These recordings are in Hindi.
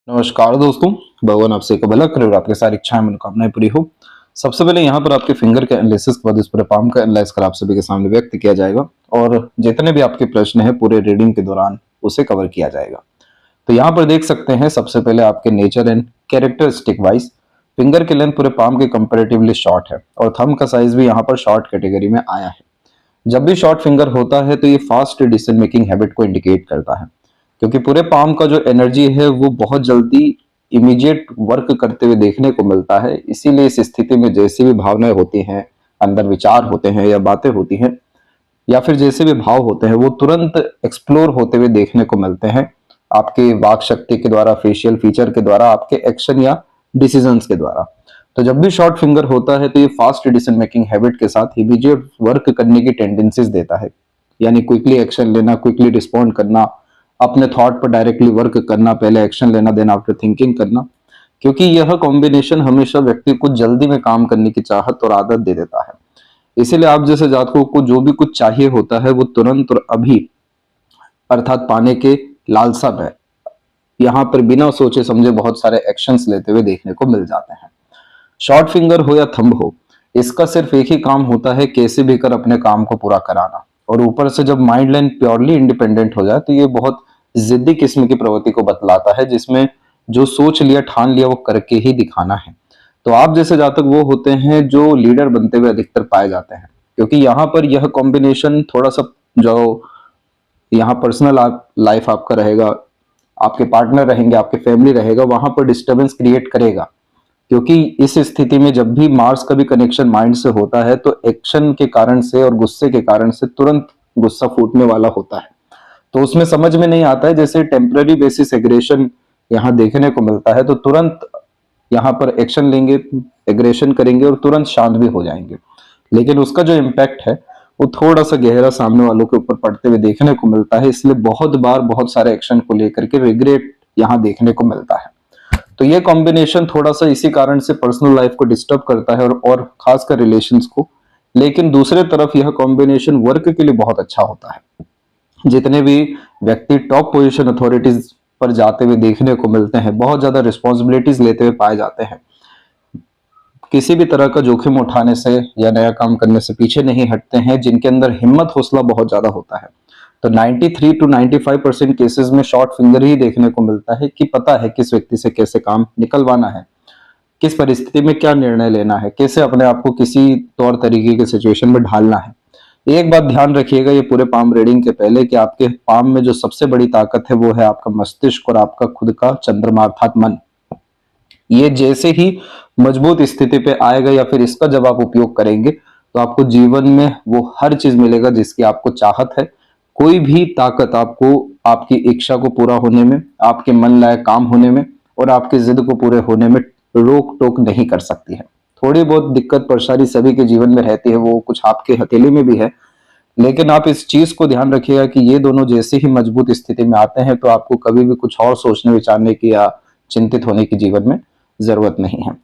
नमस्कार दोस्तों। भगवान आपसे एक भला करे और आपके सारी इच्छाएं मनोकामनाएं पूरी हो। सबसे पहले यहाँ पर आपके फिंगर के एनालिसिस के बाद इस पूरे पाम का एनालाइज कर आप सभी के सामने व्यक्त किया जाएगा और जितने भी आपके प्रश्न है पूरे रीडिंग के दौरान उसे कवर किया जाएगा। तो यहाँ पर देख सकते हैं सबसे पहले आपके nature and characteristic wise finger की लेंथ पूरे पाम के कंपेरेटिवली शॉर्ट है और थंब का साइज भी यहाँ पर शॉर्ट कैटेगरी में आया है। जब भी शॉर्ट फिंगर होता है तो ये फास्ट डिसीजन मेकिंग हैबिट को इंडिकेट करता है, क्योंकि पूरे पाम का जो एनर्जी है वो बहुत जल्दी इमीडिएट वर्क करते हुए देखने को मिलता है। इसीलिए इस स्थिति में जैसी भी भावनाएं होती हैं, अंदर विचार होते हैं या बातें होती हैं या फिर जैसे भी भाव होते हैं वो तुरंत एक्सप्लोर होते हुए देखने को मिलते हैं आपके वाक शक्ति के द्वारा, फेशियल फीचर के द्वारा, आपके एक्शन या डिसीजंस के द्वारा। तो जब भी शॉर्ट फिंगर होता है तो ये फास्ट डिसीजन मेकिंग हैबिट के साथ इमीडिएट वर्क करने की टेंडेंसीज देता है, यानी क्विकली एक्शन लेना, क्विकली रिस्पॉन्ड करना, अपने थॉट पर डायरेक्टली वर्क करना, पहले एक्शन लेना देन आफ्टर थिंकिंग करना। क्योंकि यह कॉम्बिनेशन हमेशा व्यक्ति को जल्दी में काम करने की चाहत और आदत दे देता है। इसीलिए आप जैसे जातकों को जो भी कुछ चाहिए होता है वो तुरंत और अभी अर्थात पाने के लालसा में यहाँ पर बिना सोचे समझे बहुत सारे एक्शंस लेते हुए देखने को मिल जाते हैं। शॉर्ट फिंगर हो या थंब हो, इसका सिर्फ एक ही काम होता है कैसे भी कर अपने काम को पूरा कराना। और ऊपर से जब माइंड लाइन प्योरली इंडिपेंडेंट हो जाए तो ये बहुत जिद्दी किस्म की प्रवृत्ति को बतलाता है, जिसमें जो सोच लिया ठान लिया वो करके ही दिखाना है। तो आप जैसे जातक वो होते हैं जो लीडर बनते हुए अधिकतर पाए जाते हैं, क्योंकि यहाँ पर यह कॉम्बिनेशन थोड़ा सा जो यहाँ पर्सनल लाइफ आपका रहेगा, आपके पार्टनर रहेंगे, आपके फैमिली रहेगा, वहां पर डिस्टरबेंस क्रिएट करेगा। क्योंकि इस स्थिति में जब भी मार्स का भी कनेक्शन माइंड से होता है तो एक्शन के कारण से और गुस्से के कारण से तुरंत गुस्सा फूटने वाला होता है। तो उसमें समझ में नहीं आता है, जैसे टेम्पररी बेसिस एग्रेशन यहाँ देखने को मिलता है तो तुरंत यहाँ पर एक्शन लेंगे, एग्रेशन करेंगे और तुरंत शांत भी हो जाएंगे। लेकिन उसका जो इम्पैक्ट है वो थोड़ा सा गहरा सामने वालों के ऊपर पड़ते हुए देखने को मिलता है। इसलिए बहुत बार बहुत सारे एक्शन को लेकर के रिग्रेट यहाँ देखने को मिलता है। तो ये कॉम्बिनेशन थोड़ा सा इसी कारण से पर्सनल लाइफ को डिस्टर्ब करता है और खासकर रिलेशंस को। लेकिन दूसरे तरफ यह कॉम्बिनेशन वर्क के लिए बहुत अच्छा होता है। जितने भी व्यक्ति टॉप पोजीशन अथॉरिटीज पर जाते हुए देखने को मिलते हैं, बहुत ज्यादा रिस्पॉन्सिबिलिटीज लेते हुए पाए जाते हैं, किसी भी तरह का जोखिम उठाने से या नया काम करने से पीछे नहीं हटते हैं, जिनके अंदर हिम्मत हौसला बहुत ज्यादा होता है। तो 93 to 95% केसेस में शॉर्ट फिंगर ही देखने को मिलता है कि पता है किस व्यक्ति से कैसे काम निकलवाना है, किस परिस्थिति में क्या निर्णय लेना है, कैसे अपने आप को किसी तौर तरीके के सिचुएशन में ढालना है। एक बात ध्यान रखिएगा ये पूरे पाम रीडिंग के पहले कि आपके पाम में जो सबसे बड़ी ताकत है वो है आपका मस्तिष्क और आपका खुद का चंद्रमा अर्थात मन। ये जैसे ही मजबूत स्थिति पे आएगा या फिर इसका जब आप उपयोग करेंगे तो आपको जीवन में वो हर चीज मिलेगा जिसकी आपको चाहत है। कोई भी ताकत आपको आपकी इच्छा को पूरा होने में, आपके मन लायक काम होने में और आपकी जिद को पूरे होने में रोक टोक नहीं कर सकती है। थोड़ी बहुत दिक्कत परेशानी सभी के जीवन में रहती है, वो कुछ आपके हथेली में भी है। लेकिन आप इस चीज को ध्यान रखिएगा कि ये दोनों जैसे ही मजबूत स्थिति में आते हैं तो आपको कभी भी कुछ और सोचने विचारने की या चिंतित होने की जीवन में जरूरत नहीं है।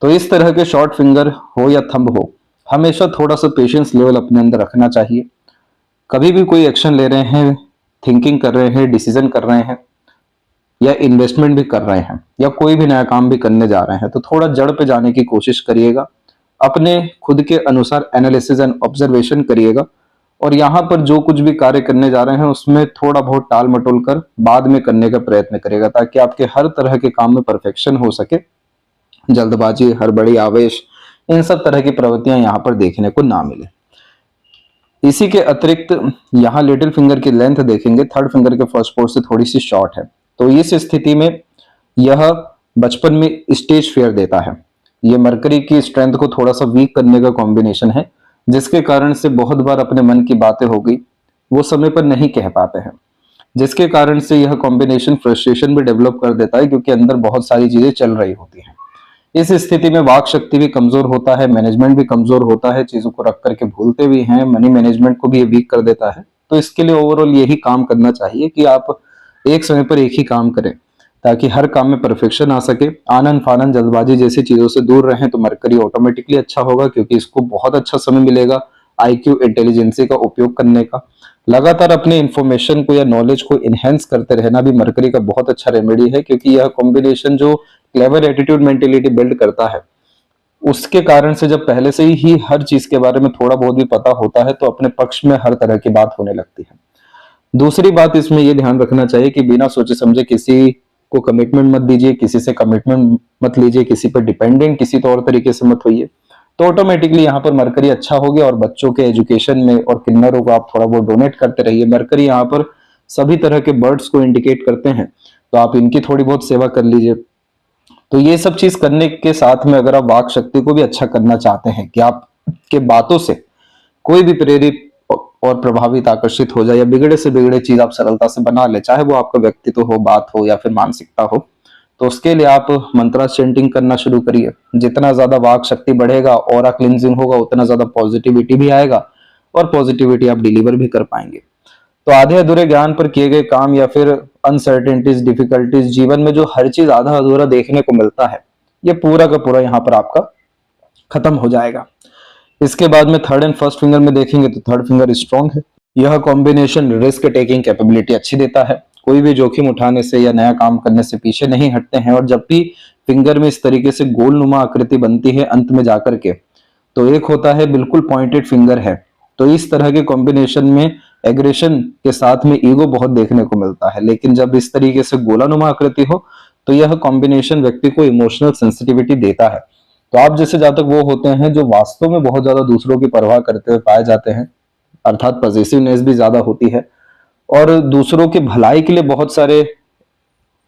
तो इस तरह के शॉर्ट फिंगर हो या थंब हो, हमेशा थोड़ा सा पेशेंस लेवल अपने अंदर रखना चाहिए। कभी भी कोई एक्शन ले रहे हैं, थिंकिंग कर रहे हैं, डिसीजन कर रहे हैं या इन्वेस्टमेंट भी कर रहे हैं या कोई भी नया काम भी करने जा रहे हैं तो थोड़ा जड़ पे जाने की कोशिश करिएगा। अपने खुद के अनुसार एनालिसिस एंड ऑब्जर्वेशन करिएगा और यहाँ पर जो कुछ भी कार्य करने जा रहे हैं उसमें थोड़ा बहुत टाल मटोल कर बाद में करने का प्रयत्न करिएगा, ताकि आपके हर तरह के काम में परफेक्शन हो सके। जल्दबाजी, हड़बड़ी, आवेश, इन सब तरह की प्रवृत्तियां यहाँ पर देखने को ना मिले। इसी के अतिरिक्त यहाँ लिटिल फिंगर की लेंथ देखेंगे, थर्ड फिंगर के फर्स्ट पोर्ट से थोड़ी सी शॉर्ट है। तो इस स्थिति में यह बचपन में स्टेज फेयर देता है। यह मरकरी की स्ट्रेंथ को थोड़ा सा वीक करने का कॉम्बिनेशन है, जिसके कारण से बहुत बार अपने मन की बातें हो गई वो समय पर नहीं कह पाते हैं, जिसके कारण से यह कॉम्बिनेशन फ्रस्ट्रेशन भी डेवलप कर देता है, क्योंकि अंदर बहुत सारी चीजें चल रही होती हैं। इस स्थिति में वाक शक्ति भी कमजोर होता है, मैनेजमेंट भी कमजोर होता है, चीजों को रख करके भूलते भी हैं, मनी मैनेजमेंट को भी ये वीक कर देता है। तो इसके लिए ओवरऑल यही काम करना चाहिए कि आप एक समय पर एक ही काम करें ताकि हर काम में परफेक्शन आ सके। आनन फानन, जल्दबाजी जैसी चीजों से दूर रहें तो मरकरी ऑटोमेटिकली अच्छा होगा, क्योंकि इसको बहुत अच्छा समय मिलेगा आईक्यू इंटेलिजेंसी का उपयोग करने का। लगातार अपने इंफॉर्मेशन को या नॉलेज को इनहेंस करते रहना भी मरकरी का बहुत अच्छा रेमेडी है, क्योंकि यह कॉम्बिनेशन जो क्लेवर एटीट्यूड मेंटेलिटी बिल्ड करता है, उसके कारण से जब पहले से ही हर चीज के बारे में थोड़ा बहुत भी पता होता है तो अपने पक्ष में हर तरह की बात होने लगती है। दूसरी बात इसमें यह ध्यान रखना चाहिए कि बिना सोचे समझे किसी को कमिटमेंट मत दीजिए, किसी से कमिटमेंट मत लीजिए, किसी पर डिपेंडेंट किसी तौर तरीके से मत होइए, तो ऑटोमेटिकली यहाँ पर मरकरी अच्छा हो गया। और बच्चों के एजुकेशन में और किन्नरों को आप थोड़ा बहुत डोनेट करते रहिए। मरकरी यहाँ पर सभी तरह के बर्ड्स को इंडिकेट करते हैं, तो आप इनकी थोड़ी बहुत सेवा कर लीजिए। तो ये सब चीज करने के साथ में अगर आप वाक शक्ति को भी अच्छा करना चाहते हैं कि आपके बातों से कोई भी प्रेरित और प्रभावित आकर्षित हो जाए, या बिगड़े से बिगड़े चीज आप सरलता से बना ले, चाहे वो आपका व्यक्तित्व हो, बात हो या फिर मानसिकता हो, तो उसके लिए आप मंत्रा चेंटिंग करना शुरू करिए। जितना ज्यादा वाक शक्ति बढ़ेगा, ऑरा क्लिंजिंग होगा, उतना ज्यादा पॉजिटिविटी भी आएगा और पॉजिटिविटी आप डिलीवर भी कर पाएंगे। तो आधे अधूरे ज्ञान पर किए गए काम या फिर अनसर्टेनिटीज, डिफिकल्टीज, जीवन में जो हर चीज आधा अधूरा देखने को मिलता है, ये पूरा का पूरा यहाँ पर आपका खत्म हो जाएगा। इसके बाद में थर्ड एंड फर्स्ट फिंगर में देखेंगे तो थर्ड फिंगर स्ट्रॉन्ग है। यह कॉम्बिनेशन रिस्क टेकिंग कैपेबिलिटी अच्छी देता है, कोई भी जोखिम उठाने से या नया काम करने से पीछे नहीं हटते हैं। और जब भी फिंगर में इस तरीके से गोलनुमा आकृति बनती है अंत में जाकर के, तो एक होता है बिल्कुल पॉइंटेड फिंगर है। तो इस तरह के कॉम्बिनेशन में एग्रेशन के साथ में ईगो बहुत देखने को मिलता है, लेकिन जब इस तरीके से गोलानुमा आकृति हो तो यह कॉम्बिनेशन व्यक्ति को इमोशनल सेंसिटिविटी देता है। तो आप जैसे जातक वो होते हैं जो वास्तव में बहुत ज्यादा दूसरों की परवाह करते हुए पाए जाते हैं, अर्थात पॉजिटिवनेस भी ज्यादा होती है और दूसरों की भलाई के लिए बहुत सारे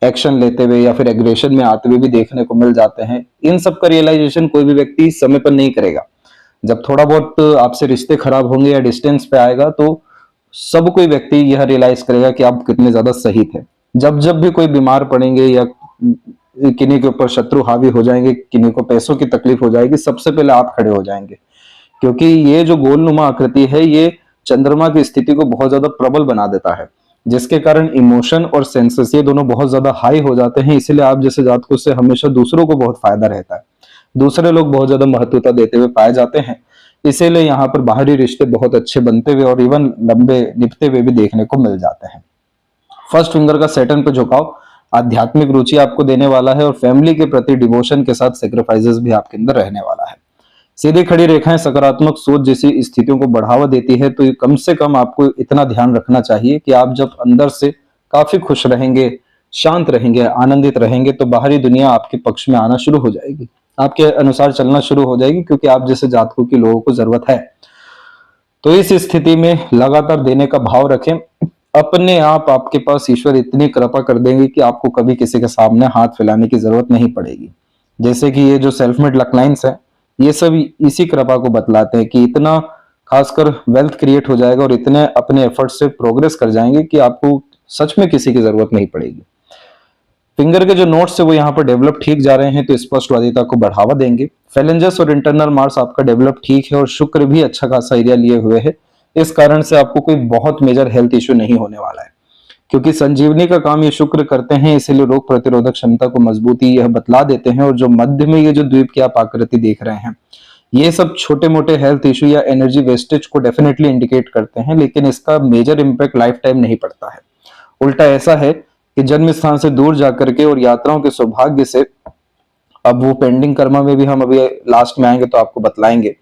एक्शन लेते हुए या फिर एग्रेशन में आते हुए भी देखने को मिल जाते हैं। इन सब का रियलाइजेशन कोई भी व्यक्ति समय पर नहीं करेगा। जब थोड़ा बहुत आपसे रिश्ते खराब होंगे या डिस्टेंस पे आएगा तो सब कोई व्यक्ति यह रियलाइज करेगा कि आप कितने ज्यादा सही थे। जब जब भी कोई बीमार पड़ेंगे या किन्हीं के ऊपर शत्रु हावी हो जाएंगे, किन्हीं को पैसों की तकलीफ हो जाएगी, सबसे पहले आप खड़े हो जाएंगे, क्योंकि ये जो गोलनुमा आकृति है ये चंद्रमा की स्थिति को बहुत ज्यादा प्रबल बना देता है, जिसके कारण इमोशन और सेंसेस ये दोनों बहुत ज्यादा हाई हो जाते हैं। इसीलिए आप जैसे जातकों से हमेशा दूसरों को बहुत फायदा रहता है, दूसरे लोग बहुत ज्यादा महत्वता देते हुए पाए जाते हैं। इसीलिए यहाँ पर बाहरी रिश्ते बहुत अच्छे बनते हुए और इवन लंबे निभते हुए भी देखने को मिल जाते हैं। फर्स्ट फिंगर का सैटर्न पे झुकाव आध्यात्मिक रुचि आपको देने वाला है और फैमिली के प्रति डिवोशन के साथ सेक्रीफाइसेस भी आपके अंदर रहने वाला है। सीधी खड़ी रेखाएं सकारात्मक सोच जैसी स्थितियों को बढ़ावा देती है, तो कम से कम आपको इतना ध्यान रखना चाहिए कि आप जब अंदर से काफी खुश रहेंगे, शांत रहेंगे, आनंदित रहेंगे, तो बाहरी दुनिया आपके पक्ष में आना शुरू हो जाएगी, आपके अनुसार चलना शुरू हो जाएगी, क्योंकि आप जैसे जातकों की लोगों को जरूरत है। तो इस स्थिति में लगातार देने का भाव रखें। अपने आप आपके पास ईश्वर इतनी कृपा कर देंगे कि आपको कभी किसी के सामने हाथ फैलाने की जरूरत नहीं पड़ेगी। जैसे कि ये जो सेल्फ मेड लक लाइन्स है, ये सब इसी कृपा को बतलाते हैं कि इतना खासकर वेल्थ क्रिएट हो जाएगा और इतने अपने एफर्ट से प्रोग्रेस कर जाएंगे कि आपको सच में किसी की जरूरत नहीं पड़ेगी। फिंगर के जो नोट्स है वो यहाँ पर डेवलप ठीक जा रहे हैं, तो स्पष्टवादिता को बढ़ावा देंगे। फेलेंजस और इंटरनल मार्स आपका डेवलप ठीक है और शुक्र भी अच्छा खासा एरिया लिए हुए है। इस कारण से आपको कोई बहुत मेजर हेल्थ इश्यू नहीं होने वाला है, क्योंकि संजीवनी का काम ये शुक्र करते हैं, इसीलिए रोग प्रतिरोधक क्षमता को मजबूती यह बतला देते हैं। और जो मध्य में ये जो द्वीप की आप आकृति देख रहे हैं, ये सब छोटे मोटे हेल्थ इश्यू या एनर्जी वेस्टेज को डेफिनेटली इंडिकेट करते हैं, लेकिन इसका मेजर इंपैक्ट लाइफ टाइम नहीं पड़ता है। उल्टा ऐसा है कि जन्म स्थान से दूर जाकर के और यात्राओं के सौभाग्य से, अब वो पेंडिंग कर्मा में भी हम अभी लास्ट में आएंगे तो आपको बतलाएंगे,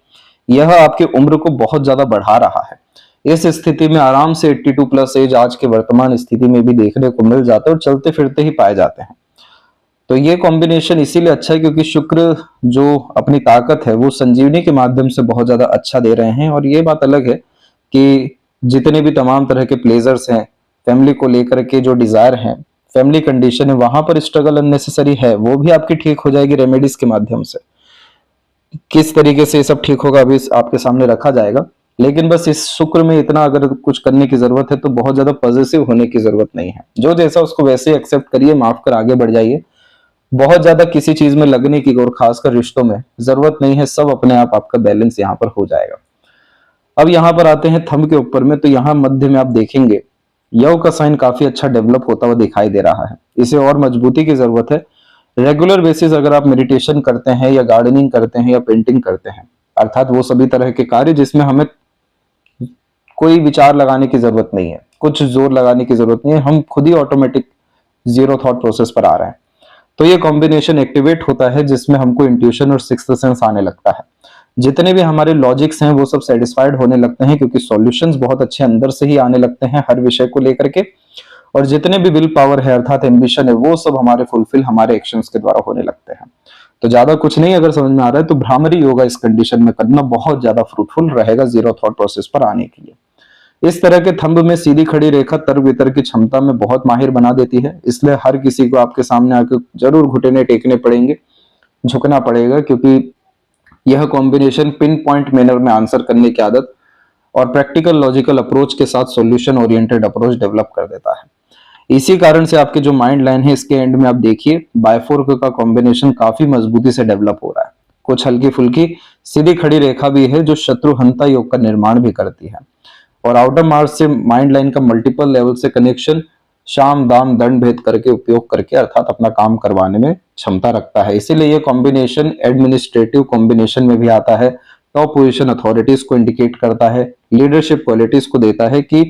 यह आपके उम्र को बहुत ज्यादा बढ़ा रहा है। इस स्थिति में आराम से 82 प्लस एज आज के वर्तमान स्थिति में भी देखने को मिल जाता है और चलते फिरते ही पाए जाते हैं। तो ये कॉम्बिनेशन इसीलिए अच्छा है क्योंकि शुक्र जो अपनी ताकत है वो संजीवनी के माध्यम से बहुत ज्यादा अच्छा दे रहे हैं। और ये बात अलग है कि जितने भी तमाम तरह के प्लेजर्स हैं, फैमिली को लेकर के जो डिजायर है, फैमिली कंडीशन है, वहां पर स्ट्रगल अननेसेसरी है, वो भी आपकी ठीक हो जाएगी रेमेडीज के माध्यम से। किस तरीके से ये सब ठीक होगा अभी आपके सामने रखा जाएगा, लेकिन बस इस शुक्र में इतना अगर कुछ करने की जरूरत है तो बहुत ज्यादा पॉजिटिव होने की जरूरत नहीं है। जो जैसा उसको वैसे ही एक्सेप्ट करिए, माफ कर आगे बढ़ जाइए। बहुत ज्यादा किसी चीज में लगने की और खासकर रिश्तों में जरूरत नहीं है, सब अपने आप आपका बैलेंस यहाँ पर हो जाएगा। अब यहाँ पर आते हैं थंब के ऊपर में, तो यहाँ मध्य में आप देखेंगे यव का साइन काफी अच्छा डेवलप होता हुआ दिखाई दे रहा है। इसे और मजबूती की जरूरत है। रेगुलर बेसिस अगर आप मेडिटेशन करते हैं या गार्डनिंग करते हैं या पेंटिंग करते हैं, अर्थात वो सभी तरह के कार्य जिसमें हमें कोई विचार लगाने की जरूरत नहीं है, कुछ जोर लगाने की जरूरत नहीं है, हम खुद ही ऑटोमेटिक जीरो थॉट प्रोसेस पर आ रहे हैं। तो ये कॉम्बिनेशन एक्टिवेट होता है जिसमें हमको इंट्यूशन और सिक्स्थ सेंस आने लगता है। जितने भी हमारे लॉजिक्स हैं वो सब सेटिस्फाइड होने लगते हैं, क्योंकि सॉल्यूशंस बहुत अच्छे अंदर से ही आने लगते हैं हर विषय को लेकर के। और जितने भी विल पावर है अर्थात एम्बिशन है वो सब हमारे फुलफिल हमारे एक्शंस के द्वारा होने लगते हैं। तो ज्यादा कुछ नहीं अगर समझ में आ रहा है तो भ्रामरी योगा इस कंडीशन में करना बहुत ज्यादा फ्रूटफुल रहेगा जीरो थॉट प्रोसेस पर आने के लिए। इस तरह के थंब में सीधी खड़ी रेखा तर्क वितर्क की क्षमता में बहुत माहिर बना देती है, इसलिए हर किसी को आपके सामने आकर जरूर घुटने टेकने पड़ेंगे, झुकना पड़ेगा, क्योंकि यह कॉम्बिनेशन पिन पॉइंट मैनर में आंसर करने की आदत और प्रैक्टिकल लॉजिकल अप्रोच के साथ सॉल्यूशन ओरिएंटेड अप्रोच डेवलप कर देता है। इसी कारण से आपके जो माइंड लाइन है इसके एंड में आप देखिए बायफोर्क का कॉम्बिनेशन काफी मजबूती से डेवलप हो रहा है। कुछ हल्की फुल्की सीधी खड़ी रेखा भी है जो शत्रुहंता योग का निर्माण भी करती है। और आउटर मार्च से माइंड लाइन का मल्टीपल लेवल से कनेक्शन शाम दाम दंड भेद करके उपयोग करके अर्थात अपना काम करवाने में क्षमता रखता है। इसीलिए ये कॉम्बिनेशन एडमिनिस्ट्रेटिव कॉम्बिनेशन में भी आता है, टॉप पोजीशन अथॉरिटीज को इंडिकेट करता है, लीडरशिप क्वालिटीज को देता है कि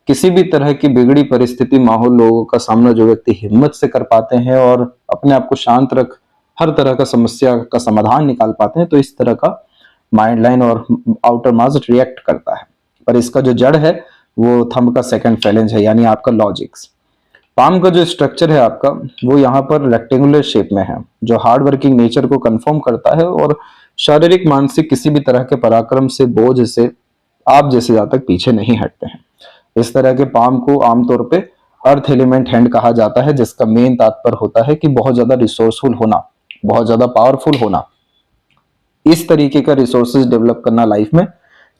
किसी भी तरह की बिगड़ी परिस्थिति माहौल लोगों का सामना जो व्यक्ति हिम्मत से कर पाते हैं और अपने आप को शांत रख हर तरह का समस्या का समाधान निकाल पाते हैं, तो इस तरह का माइंड लाइन और आउटर मार्च रिएक्ट करता है। पर इसका जो जड़ है वो थंब का सेकंड फैलेंज है, यानी आपका लॉजिक्स। पाम का जो स्ट्रक्चर है आपका वो यहाँ पर रेक्टेंगुलर शेप में है, जो हार्ड वर्किंग नेचर को कंफर्म करता है और शारीरिक मानसिक किसी भी तरह के पराक्रम से बोझ से आप जैसे जातक पीछे नहीं हटते हैं। इस तरह के पाम को आमतौर पे अर्थ एलिमेंट हैंड कहा जाता है, जिसका मेन तात्पर्य होता है कि बहुत ज्यादा रिसोर्सफुल होना, बहुत ज्यादा पावरफुल होना, इस तरीके का रिसोर्सेज डेवलप करना लाइफ में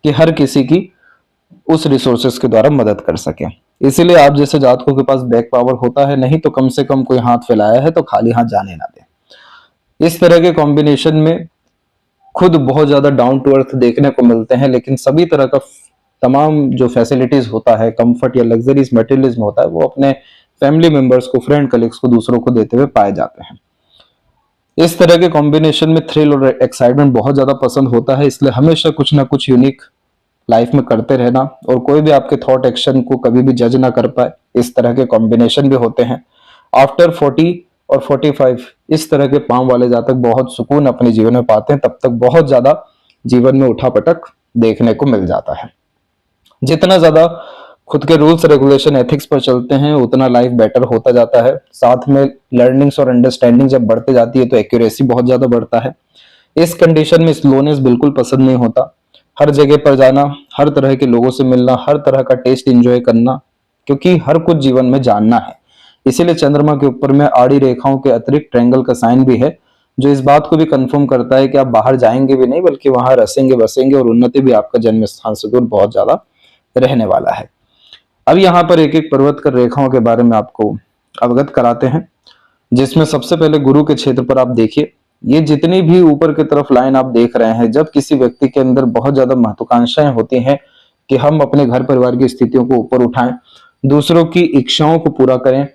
कि हर किसी की उस रिसोर्सेज के द्वारा मदद कर सके। इसीलिए आप जैसे जातकों के पास बैक पावर होता है, नहीं तो कम से कम कोई हाथ फैलाया है तो खाली हाथ जाने ना दे। इस तरह के कॉम्बिनेशन में खुद बहुत ज्यादा डाउन टू अर्थ देखने को मिलते हैं, लेकिन सभी तरह का तमाम जो फैसिलिटीज होता है, कंफर्ट या लग्जरीज मटेरियलिज्म होता है, वो अपने फैमिली मेंबर्स को, फ्रेंड कलीग्स को, दूसरों को देते हुए पाए जाते हैं। इस तरह के कॉम्बिनेशन में थ्रिल और एक्साइटमेंट बहुत ज्यादा पसंद होता है, इसलिए हमेशा कुछ ना कुछ यूनिक लाइफ में करते रहना और कोई भी आपके थॉट एक्शन को कभी भी जज ना कर पाए, इस तरह के कॉम्बिनेशन भी होते हैं। आफ्टर 40 और 45 इस तरह के पाम वाले जातक बहुत सुकून अपने जीवन में पाते हैं, तब तक बहुत ज्यादा जीवन में उठापटक देखने को मिल जाता है। जितना ज्यादा खुद के रूल्स रेगुलेशन एथिक्स पर चलते हैं उतना लाइफ बेटर होता जाता है। साथ में लर्निंग्स और अंडरस्टैंडिंग जब बढ़ते जाती है तो एक्यूरेसी बहुत ज्यादा बढ़ता है। इस कंडीशन में स्लोनेस बिल्कुल पसंद नहीं होता। हर जगह पर जाना, हर तरह के लोगों से मिलना, हर तरह का टेस्ट एंजॉय करना, क्योंकि हर कुछ जीवन में जानना है। इसीलिए चंद्रमा के ऊपर में आड़ी रेखाओं के अतिरिक्त ट्रायंगल का साइन भी है, जो इस बात को भी कंफर्म करता है कि आप बाहर जाएंगे भी नहीं बल्कि वहां रसेंगे बसेंगे और उन्नति भी आपका जन्म स्थान से दूर बहुत ज्यादा रहने वाला है। अब यहाँ पर एक एक पर्वत कर रेखाओं के बारे में आपको अवगत कराते हैं, जिसमें सबसे पहले गुरु के क्षेत्र पर आप देखिए। ये जितनी भी ऊपर की तरफ लाइन आप देख रहे हैं, जब किसी व्यक्ति के अंदर बहुत ज्यादा महत्वाकांक्षाएं होती हैं कि हम अपने घर परिवार की स्थितियों को ऊपर उठाएं, दूसरों की इच्छाओं को पूरा करें,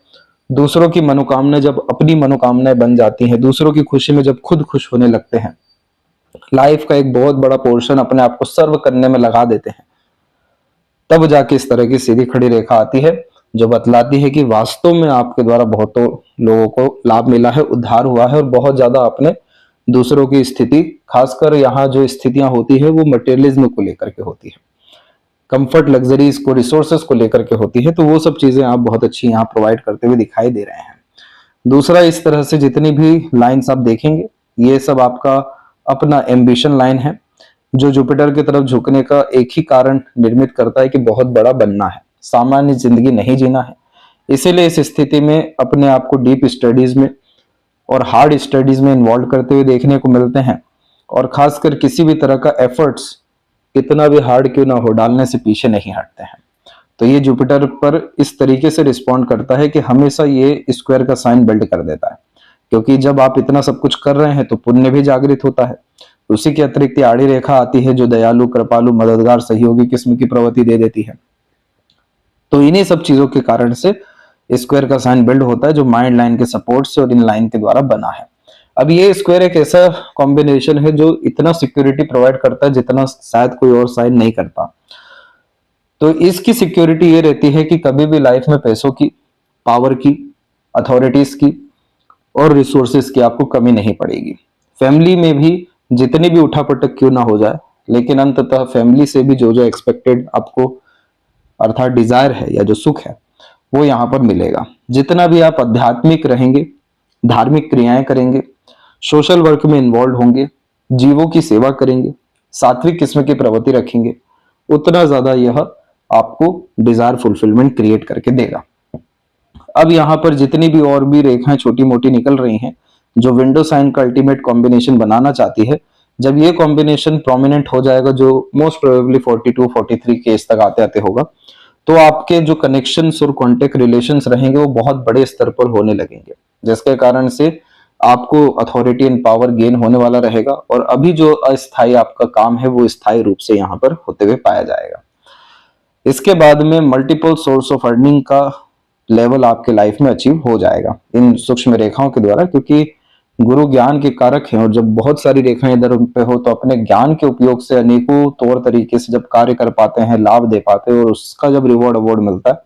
दूसरों की मनोकामनाएं जब अपनी मनोकामनाएं बन जाती हैं, दूसरों की खुशी में जब खुद खुश होने लगते हैं, लाइफ का एक बहुत बड़ा पोर्शन अपने आप को सर्व करने में लगा देते हैं, तब जाके इस तरह की सीधी खड़ी रेखा आती है जो बतलाती है कि वास्तव में आपके द्वारा बहुतों लोगों को लाभ मिला है, उद्धार हुआ है और बहुत ज्यादा आपने दूसरों की स्थिति, खासकर यहाँ जो स्थितियां होती है वो मटेरियलिज्म को लेकर के होती है, कंफर्ट लग्जरीज को, रिसोर्सेस को लेकर के होती है, तो वो सब चीजें आप बहुत अच्छी यहाँ प्रोवाइड करते हुए दिखाई दे रहे हैं। दूसरा, इस तरह से जितनी भी लाइंस आप देखेंगे ये सब आपका अपना एम्बिशन लाइन है, जो जुपिटर की तरफ झुकने का एक ही कारण निर्मित करता है कि बहुत बड़ा बनना है, सामान्य जिंदगी नहीं जीना है। इसीलिए इस स्थिति में अपने आप को डीप स्टडीज में और हार्ड स्टडीज में इन्वॉल्व करते हुए देखने को मिलते हैं, और खासकर किसी भी तरह का एफर्ट्स कितना भी हार्ड क्यों ना हो डालने से पीछे नहीं हटते हैं। तो ये जुपिटर पर इस तरीके से रिस्पॉन्ड करता है कि हमेशा ये स्क्वायर का साइन बिल्ड कर देता है, क्योंकि जब आप इतना सब कुछ कर रहे हैं तो पुण्य भी जागृत होता है। उसी के अतिरिक्त आड़ी रेखा आती है जो दयालु, कृपालु, मददगार, सहयोगी किस्म की प्रवृत्ति दे देती है। तो इन्हीं सब चीजों के कारण से स्क्वायर का साइन बिल्ड होता है, जो माइंड लाइन के सपोर्ट से और इन लाइन के द्वारा बना है। अब ये स्क्वायर एक ऐसा कॉम्बिनेशन है जो इतना सिक्योरिटी प्रोवाइड करता है जितना शायद कोई और साइन नहीं करता। तो इसकी सिक्योरिटी ये रहती है कि कभी भी लाइफ में पैसों की, पावर की, अथॉरिटीज की और रिसोर्सेज की आपको कमी नहीं पड़ेगी। फैमिली में भी जितनी भी उठापटक क्यों ना हो जाए, लेकिन अंततः फैमिली से भी जो जो एक्सपेक्टेड आपको अर्थात डिजायर है या जो सुख है वो यहाँ पर मिलेगा। जितना भी आप आध्यात्मिक रहेंगे, धार्मिक क्रियाएं करेंगे, सोशल वर्क में इन्वॉल्व होंगे, जीवों की सेवा करेंगे, सात्विक किस्म की प्रवृत्ति रखेंगे, उतना ज्यादा यह आपको डिजायर फुलफिलमेंट क्रिएट करके देगा। अब यहाँ पर जितनी भी और भी रेखाएं छोटी मोटी निकल रही हैं जो विंडो साइन का अल्टीमेट कॉम्बिनेशन बनाना चाहती है, जब ये कॉम्बिनेशन प्रोमिनेंट हो जाएगा, जो मोस्ट प्रोबेबली 42 43 केस तक आते आते होगा, तो आपके जो कनेक्शंस और कॉन्टेक्ट रिलेशंस रहेंगे वो बहुत बड़े स्तर पर होने लगेंगे, जिसके कारण से आपको अथॉरिटी एंड पावर गेन होने वाला रहेगा और अभी जो अस्थायी आपका काम है वो स्थायी रूप से यहाँ पर होते हुए पाया जाएगा। इसके बाद में मल्टीपल सोर्स ऑफ अर्निंग का लेवल आपके लाइफ में अचीव हो जाएगा इन सूक्ष्म रेखाओं के द्वारा, क्योंकि गुरु ज्ञान के कारक हैं और जब बहुत सारी रेखाएं इधर पे हो तो अपने ज्ञान के उपयोग से अनेकों तौर तरीके से जब कार्य कर पाते हैं, लाभ दे पाते हैं और उसका जब रिवॉर्ड अवार्ड मिलता है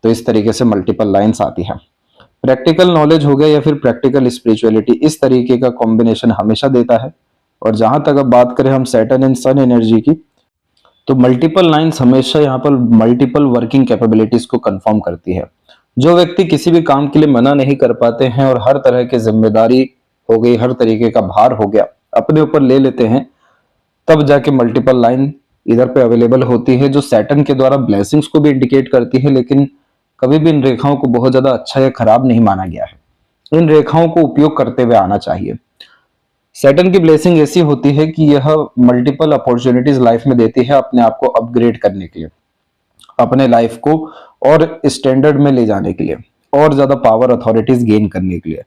तो इस तरीके से मल्टीपल लाइंस आती है। प्रैक्टिकल नॉलेज हो गया या फिर प्रैक्टिकल स्पिरिचुअलिटी, इस तरीके का कॉम्बिनेशन हमेशा देता है। और जहां तक अब बात करें हम सैटर्न एंड सन एनर्जी की, तो मल्टीपल लाइंस हमेशा यहाँ पर मल्टीपल वर्किंग कैपेबिलिटीज को कंफर्म करती है। जो व्यक्ति किसी भी काम के लिए मना नहीं कर पाते हैं और हर तरह की जिम्मेदारी हो गई, हर तरीके का भार हो गया, अपने ऊपर ले लेते हैं, तब जाके मल्टीपल लाइन इधर पे अवेलेबल होती है, जो सैटर्न के द्वारा ब्लेसिंग्स को भी इंडिकेट करती है। लेकिन कभी भी इन रेखाओं को बहुत ज्यादा अच्छा या खराब नहीं माना गया है। इन रेखाओं को उपयोग करते हुए आना चाहिए। सैटर्न की ब्लेसिंग ऐसी होती है कि यह मल्टीपल अपॉर्चुनिटीज लाइफ में देती है अपने आप को अपग्रेड करने के लिए, अपने लाइफ को और स्टैंडर्ड में ले जाने के लिए, और ज्यादा पावर अथॉरिटीज गेन करने के लिए।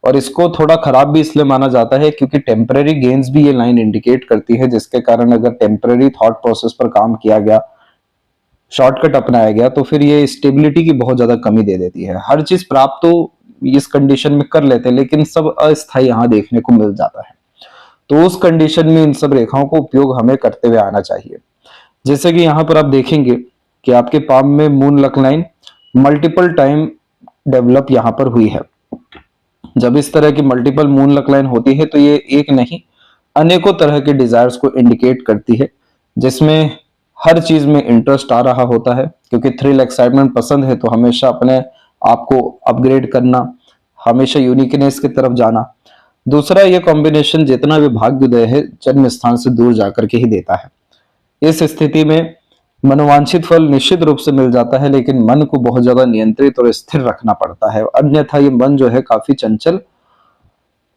और इसको थोड़ा खराब भी इसलिए माना जाता है क्योंकि टेम्पररी गेन्स भी ये लाइन इंडिकेट करती है, जिसके कारण अगर टेम्पररी थॉट प्रोसेस पर काम किया गया, शॉर्टकट अपनाया गया, तो फिर ये स्टेबिलिटी की बहुत ज्यादा कमी दे देती है। हर चीज प्राप्त तो इस कंडीशन में कर लेते हैं, लेकिन सब अस्थायी यहाँ देखने को मिल जाता है। तो उस कंडीशन में इन सब रेखाओं को उपयोग हमें करते हुए आना चाहिए। जैसे कि यहाँ पर आप देखेंगे कि आपके पाम में moon luck line multiple time develop यहाँ पर हुई है। जब इस तरह की मल्टीपल मून लक लाइन होती है तो ये एक नहीं अनेकों तरह के डिजायर्स को इंडिकेट करती है, जिसमें हर चीज में इंटरेस्ट आ रहा होता है, क्योंकि थ्रिल एक्साइटमेंट पसंद है तो हमेशा अपने आप को अपग्रेड करना, हमेशा यूनिकनेस की तरफ जाना। दूसरा, ये कॉम्बिनेशन जितना भी भाग्योदय है जन्म स्थान से दूर जाकर के ही देता है। इस स्थिति में मनोवांछित फल निश्चित रूप से मिल जाता है, लेकिन मन को बहुत ज्यादा नियंत्रित और स्थिर रखना पड़ता है, अन्यथा ये मन जो है काफी चंचल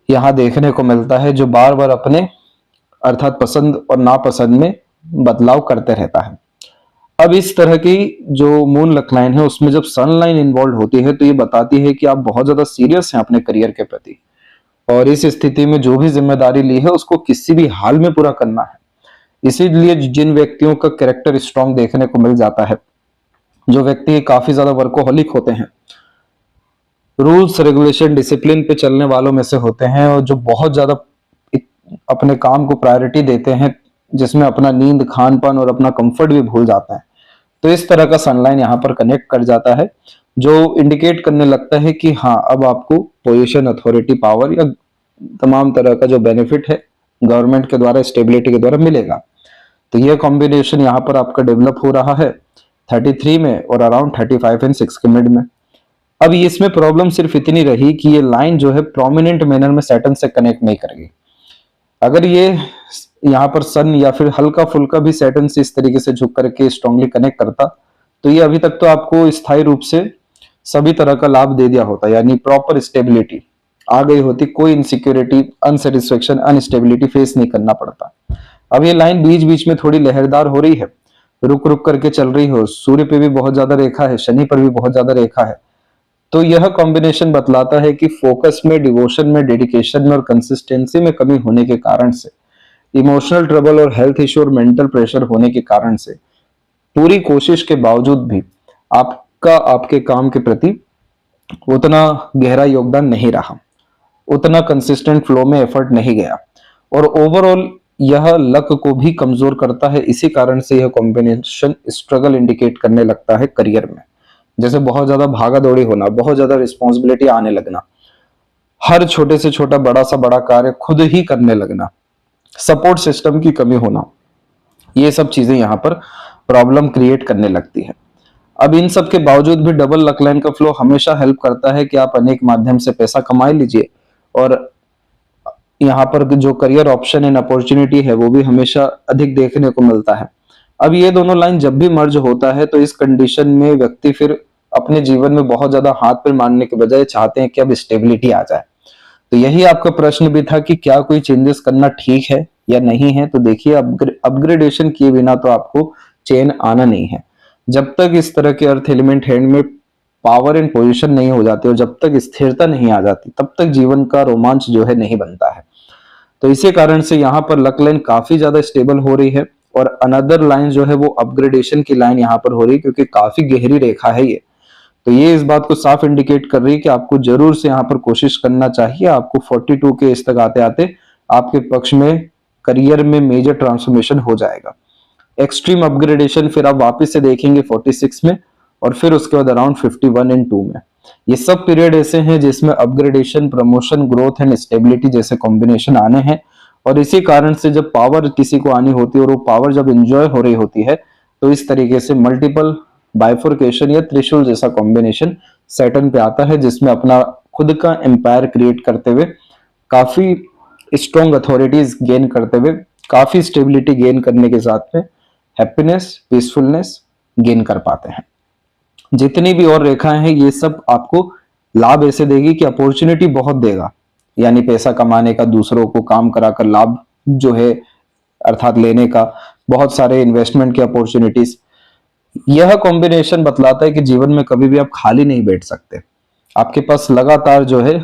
यहाँ देखने को मिलता है, जो बार बार अपने अर्थात पसंद और नापसंद में बदलाव करते रहता है। अब इस तरह की जो मून लक लाइन है उसमें जब सन लाइन इन्वॉल्व होती है तो ये बताती है कि आप बहुत ज्यादा सीरियस हैं अपने करियर के प्रति, और इस स्थिति में जो भी जिम्मेदारी ली है उसको किसी भी हाल में पूरा करना है। इसीलिए जिन व्यक्तियों का कैरेक्टर स्ट्रांग देखने को मिल जाता है, जो व्यक्ति काफी ज्यादा वर्कोहॉलिक होते हैं, रूल्स रेगुलेशन डिसिप्लिन पे चलने वालों में से होते हैं, और जो बहुत ज्यादा अपने काम को प्रायोरिटी देते हैं, जिसमें अपना नींद, खान पान और अपना कंफर्ट भी भूल जाता है, तो इस तरह का सनलाइन यहाँ पर कनेक्ट कर जाता है, जो इंडिकेट करने लगता है कि हाँ अब आपको पोजीशन, अथॉरिटी, पावर या तमाम तरह का जो बेनिफिट है गवर्नमेंट के द्वारा, स्टेबिलिटी के द्वारा मिलेगा। तो ये कॉम्बिनेशन यहाँ पर आपका डेवलप हो रहा है 33 में और अराउंड 35 एंड 6 के मिड में। अब इसमें प्रॉब्लम सिर्फ इतनी रही कि ये लाइन जो है प्रोमिनेंट मैनर में सैटर्न से कनेक्ट नहीं करेगी। अगर ये यहाँ पर सन या फिर हल्का फुल्का भी सैटर्न से इस तरीके से झुक करके स्ट्रांगली कनेक्ट करता तो ये अभी तक तो आपको स्थायी रूप से सभी तरह का लाभ दे दिया होता, यानी प्रॉपर स्टेबिलिटी आ गई होती, कोई इनसिक्योरिटी, अनसेटिस्फेक्शन, अनस्टेबिलिटी फेस नहीं करना पड़ता। अब ये लाइन बीच बीच में थोड़ी लहरदार हो रही है, रुक रुक करके चल रही हो, सूर्य पे भी बहुत ज्यादा रेखा है, शनि पर भी बहुत ज्यादा रेखा है, तो यह कॉम्बिनेशन बतलाता है कि फोकस में, डिवोशन में, डेडिकेशन में और कंसिस्टेंसी में कमी होने के कारण से, इमोशनल ट्रबल और हेल्थ इश्यू और मेंटल प्रेशर होने के कारण से पूरी कोशिश के बावजूद भी आपका आपके काम के प्रति उतना गहरा योगदान नहीं रहा, उतना कंसिस्टेंट फ्लो में एफर्ट नहीं गया, और ओवरऑल यह लक को भी कमजोर करता है। इसी कारण से यह कॉम्बिनेशन स्ट्रगल इंडिकेट करने लगता है करियर में। जैसे बहुत ज्यादा भागा दौड़ी होना, बहुत ज्यादा रिस्पॉन्सिबिलिटी आने लगना, हर छोटे से छोटा बड़ा सा बड़ा कार्य खुद ही करने लगना, सपोर्ट सिस्टम की कमी होना, ये सब चीजें यहाँ पर प्रॉब्लम क्रिएट करने लगती है। अब इन सब के बावजूद भी डबल लक लाइन का फ्लो हमेशा हेल्प करता है कि आप अनेक माध्यम से पैसा कमा लीजिए, और यहाँ पर जो करियर ऑप्शन एंड अपॉर्चुनिटी है वो भी हमेशा अधिक देखने को मिलता है। अब ये दोनों लाइन जब भी मर्ज होता है तो इस कंडीशन में व्यक्ति फिर अपने जीवन में बहुत ज्यादा हाथ पैर मारने के बजाय चाहते हैं कि अब स्टेबिलिटी आ जाए। तो यही आपका प्रश्न भी था कि क्या कोई चेंजेस करना ठीक है या नहीं है। तो देखिए, अपग्रेडेशन किए बिना तो आपको चेन आना नहीं है। जब तक इस तरह के अर्थ एलिमेंट हैंड में पावर एंड पोजीशन नहीं हो जाती और जब तक स्थिरता नहीं आ जाती तब तक जीवन का रोमांच जो है नहीं बनता है। तो इसी कारण से यहाँ पर लक लाइन काफी ज्यादा स्टेबल हो रही है, और अनदर लाइन जो है वो अपग्रेडेशन की लाइन यहाँ पर हो रही है, क्योंकि काफी गहरी रेखा है ये। तो ये इस बात को साफ इंडिकेट कर रही है कि आपको जरूर से यहाँ पर कोशिश करना चाहिए। आपको 42 के इस तक आते आते आपके पक्ष में करियर में मेजर ट्रांसफॉर्मेशन हो जाएगा। एक्सट्रीम अपग्रेडेशन फिर आप वापस से देखेंगे 46 में, और फिर उसके बाद अराउंड 51 एंड 2 में। ये सब पीरियड ऐसे हैं जिसमें upgradation, promotion, growth and stability जैसे कॉम्बिनेशन आने हैं। और इसी कारण से जब पावर किसी को आनी होती है और वो पावर जब एंजॉय हो रही होती है तो इस तरीके से मल्टीपल बाइफोर्केशन या त्रिशूल जैसा कॉम्बिनेशन सैटर्न पे आता है, जिसमें अपना खुद का एम्पायर क्रिएट करते हुए, काफी स्ट्रॉन्ग अथॉरिटीज गेन करते हुए, काफी स्टेबिलिटी गेन करने के साथ में हैप्पीनेस, पीसफुलनेस गेन कर पाते हैं। जितनी भी और रेखाएं हैं ये सब आपको लाभ ऐसे देगी कि अपॉर्चुनिटी बहुत देगा, यानी पैसा कमाने का, दूसरों को काम कराकर लाभ जो है अर्थात लेने का, बहुत सारे इन्वेस्टमेंट की अपॉर्चुनिटीज। यह कॉम्बिनेशन बतलाता है कि जीवन में कभी भी आप खाली नहीं बैठ सकते। आपके पास लगातार जो है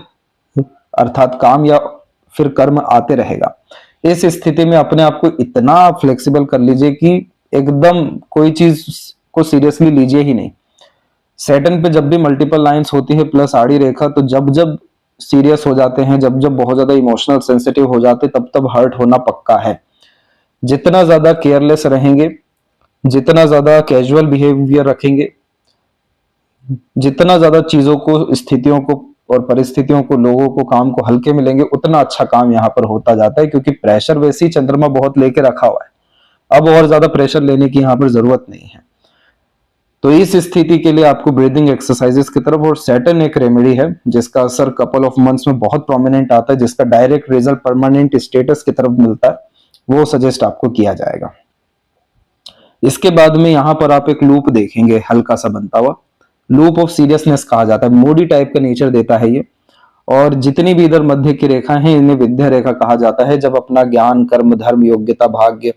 अर्थात काम या फिर कर्म आते रहेगा। इस स्थिति में अपने आप को इतना फ्लेक्सिबल कर लीजिए कि एकदम कोई चीज को सीरियसली लीजिए ही नहीं। सैटर्न पे जब भी मल्टीपल लाइंस होती है प्लस आड़ी रेखा, तो जब जब सीरियस हो जाते हैं, जब जब बहुत ज्यादा इमोशनल सेंसिटिव हो जाते हैं, तब तब हर्ट होना पक्का है। जितना ज्यादा केयरलेस रहेंगे, जितना ज्यादा कैजुअल बिहेवियर रखेंगे, जितना ज्यादा चीजों को, स्थितियों को और परिस्थितियों को, लोगों को, काम को हल्के में लेंगे, उतना अच्छा काम यहाँ पर होता जाता है। क्योंकि प्रेशर वैसे ही चंद्रमा बहुत लेके रखा हुआ है, अब और ज्यादा प्रेशर लेने की यहाँ पर जरूरत नहीं है। तो इस स्थिति के लिए आपको ब्रीदिंग एक्सरसाइजेस की तरफ, और सैटर्न एक रेमेडी है जिसका असर कपल ऑफ मंथ्स में बहुत प्रोमिनेंट आता है, जिसका डायरेक्ट रिजल्ट परमानेंट स्टेटस की तरफ मिलता है, वो सजेस्ट आपको किया जाएगा। इसके बाद में यहाँ पर आप एक लूप देखेंगे हल्का सा बनता हुआ, लूप ऑफ सीरियसनेस कहा जाता है। मोडी टाइप का नेचर देता है ये। और जितनी भी इधर मध्य की रेखा है इन्हें विद्या रेखा कहा जाता है। जब अपना ज्ञान, कर्म, धर्म, योग्यता, भाग्य,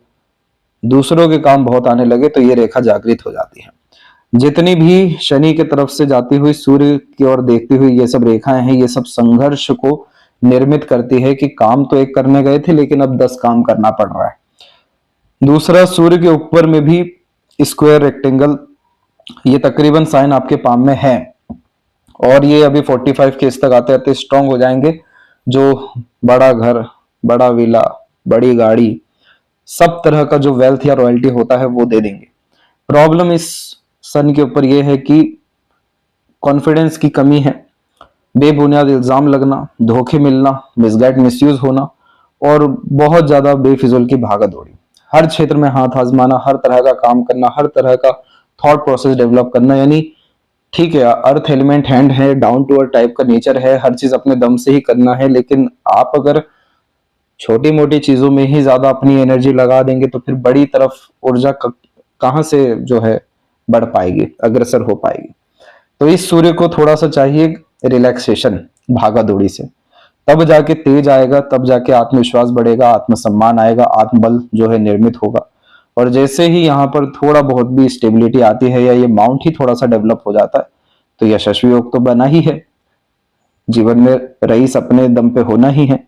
दूसरों के काम बहुत आने लगे तो ये रेखा जागृत हो जाती है। जितनी भी शनि की तरफ से जाती हुई, सूर्य की ओर देखती हुई ये सब रेखाएं हैं, ये सब संघर्ष को निर्मित करती है कि काम तो एक करने गए थे लेकिन अब 10 काम करना पड़ रहा है। दूसरा, सूर्य के ऊपर में भी स्क्वायर, रेक्टेंगल, ये तकरीबन साइन आपके पाम में है, और ये अभी 45 के इस तक आते आते स्ट्रांग हो जाएंगे, जो बड़ा घर, बड़ा विला, बड़ी गाड़ी, सब तरह का जो वेल्थ या रॉयल्टी होता है वो दे देंगे। प्रॉब्लम इस सन के ऊपर यह है कि कॉन्फिडेंस की कमी है, बेबुनियाद इल्जाम लगना, धोखे मिलना, मिसगाइड, मिसयूज होना, और बहुत ज्यादा बेफिजुल की भागा दौड़ी। हर क्षेत्र में हाथ आजमाना, हर तरह का काम करना, हर तरह का थॉट प्रोसेस डेवलप करना। यानी ठीक है, अर्थ एलिमेंट हैंड है, डाउन टू अर्थ टाइप का नेचर है, हर चीज अपने दम से ही करना है, लेकिन आप अगर छोटी मोटी चीजों में ही ज्यादा अपनी एनर्जी लगा देंगे तो फिर बड़ी तरफ ऊर्जा कहां से जो है बढ़ पाएगी, अग्रसर हो पाएगी। तो इस सूर्य को थोड़ा सा चाहिए रिलैक्सेशन भागा दौड़ी से, तब जाके तेज आएगा, तब जाके आत्मविश्वास बढ़ेगा, आत्मसम्मान आएगा, आत्मबल जो है निर्मित होगा। और जैसे ही यहाँ पर थोड़ा बहुत भी स्टेबिलिटी आती है या ये माउंट ही थोड़ा सा डेवलप हो जाता है तो यशस्वी योग तो बना ही है। जीवन में रईस अपने दम पे होना ही है,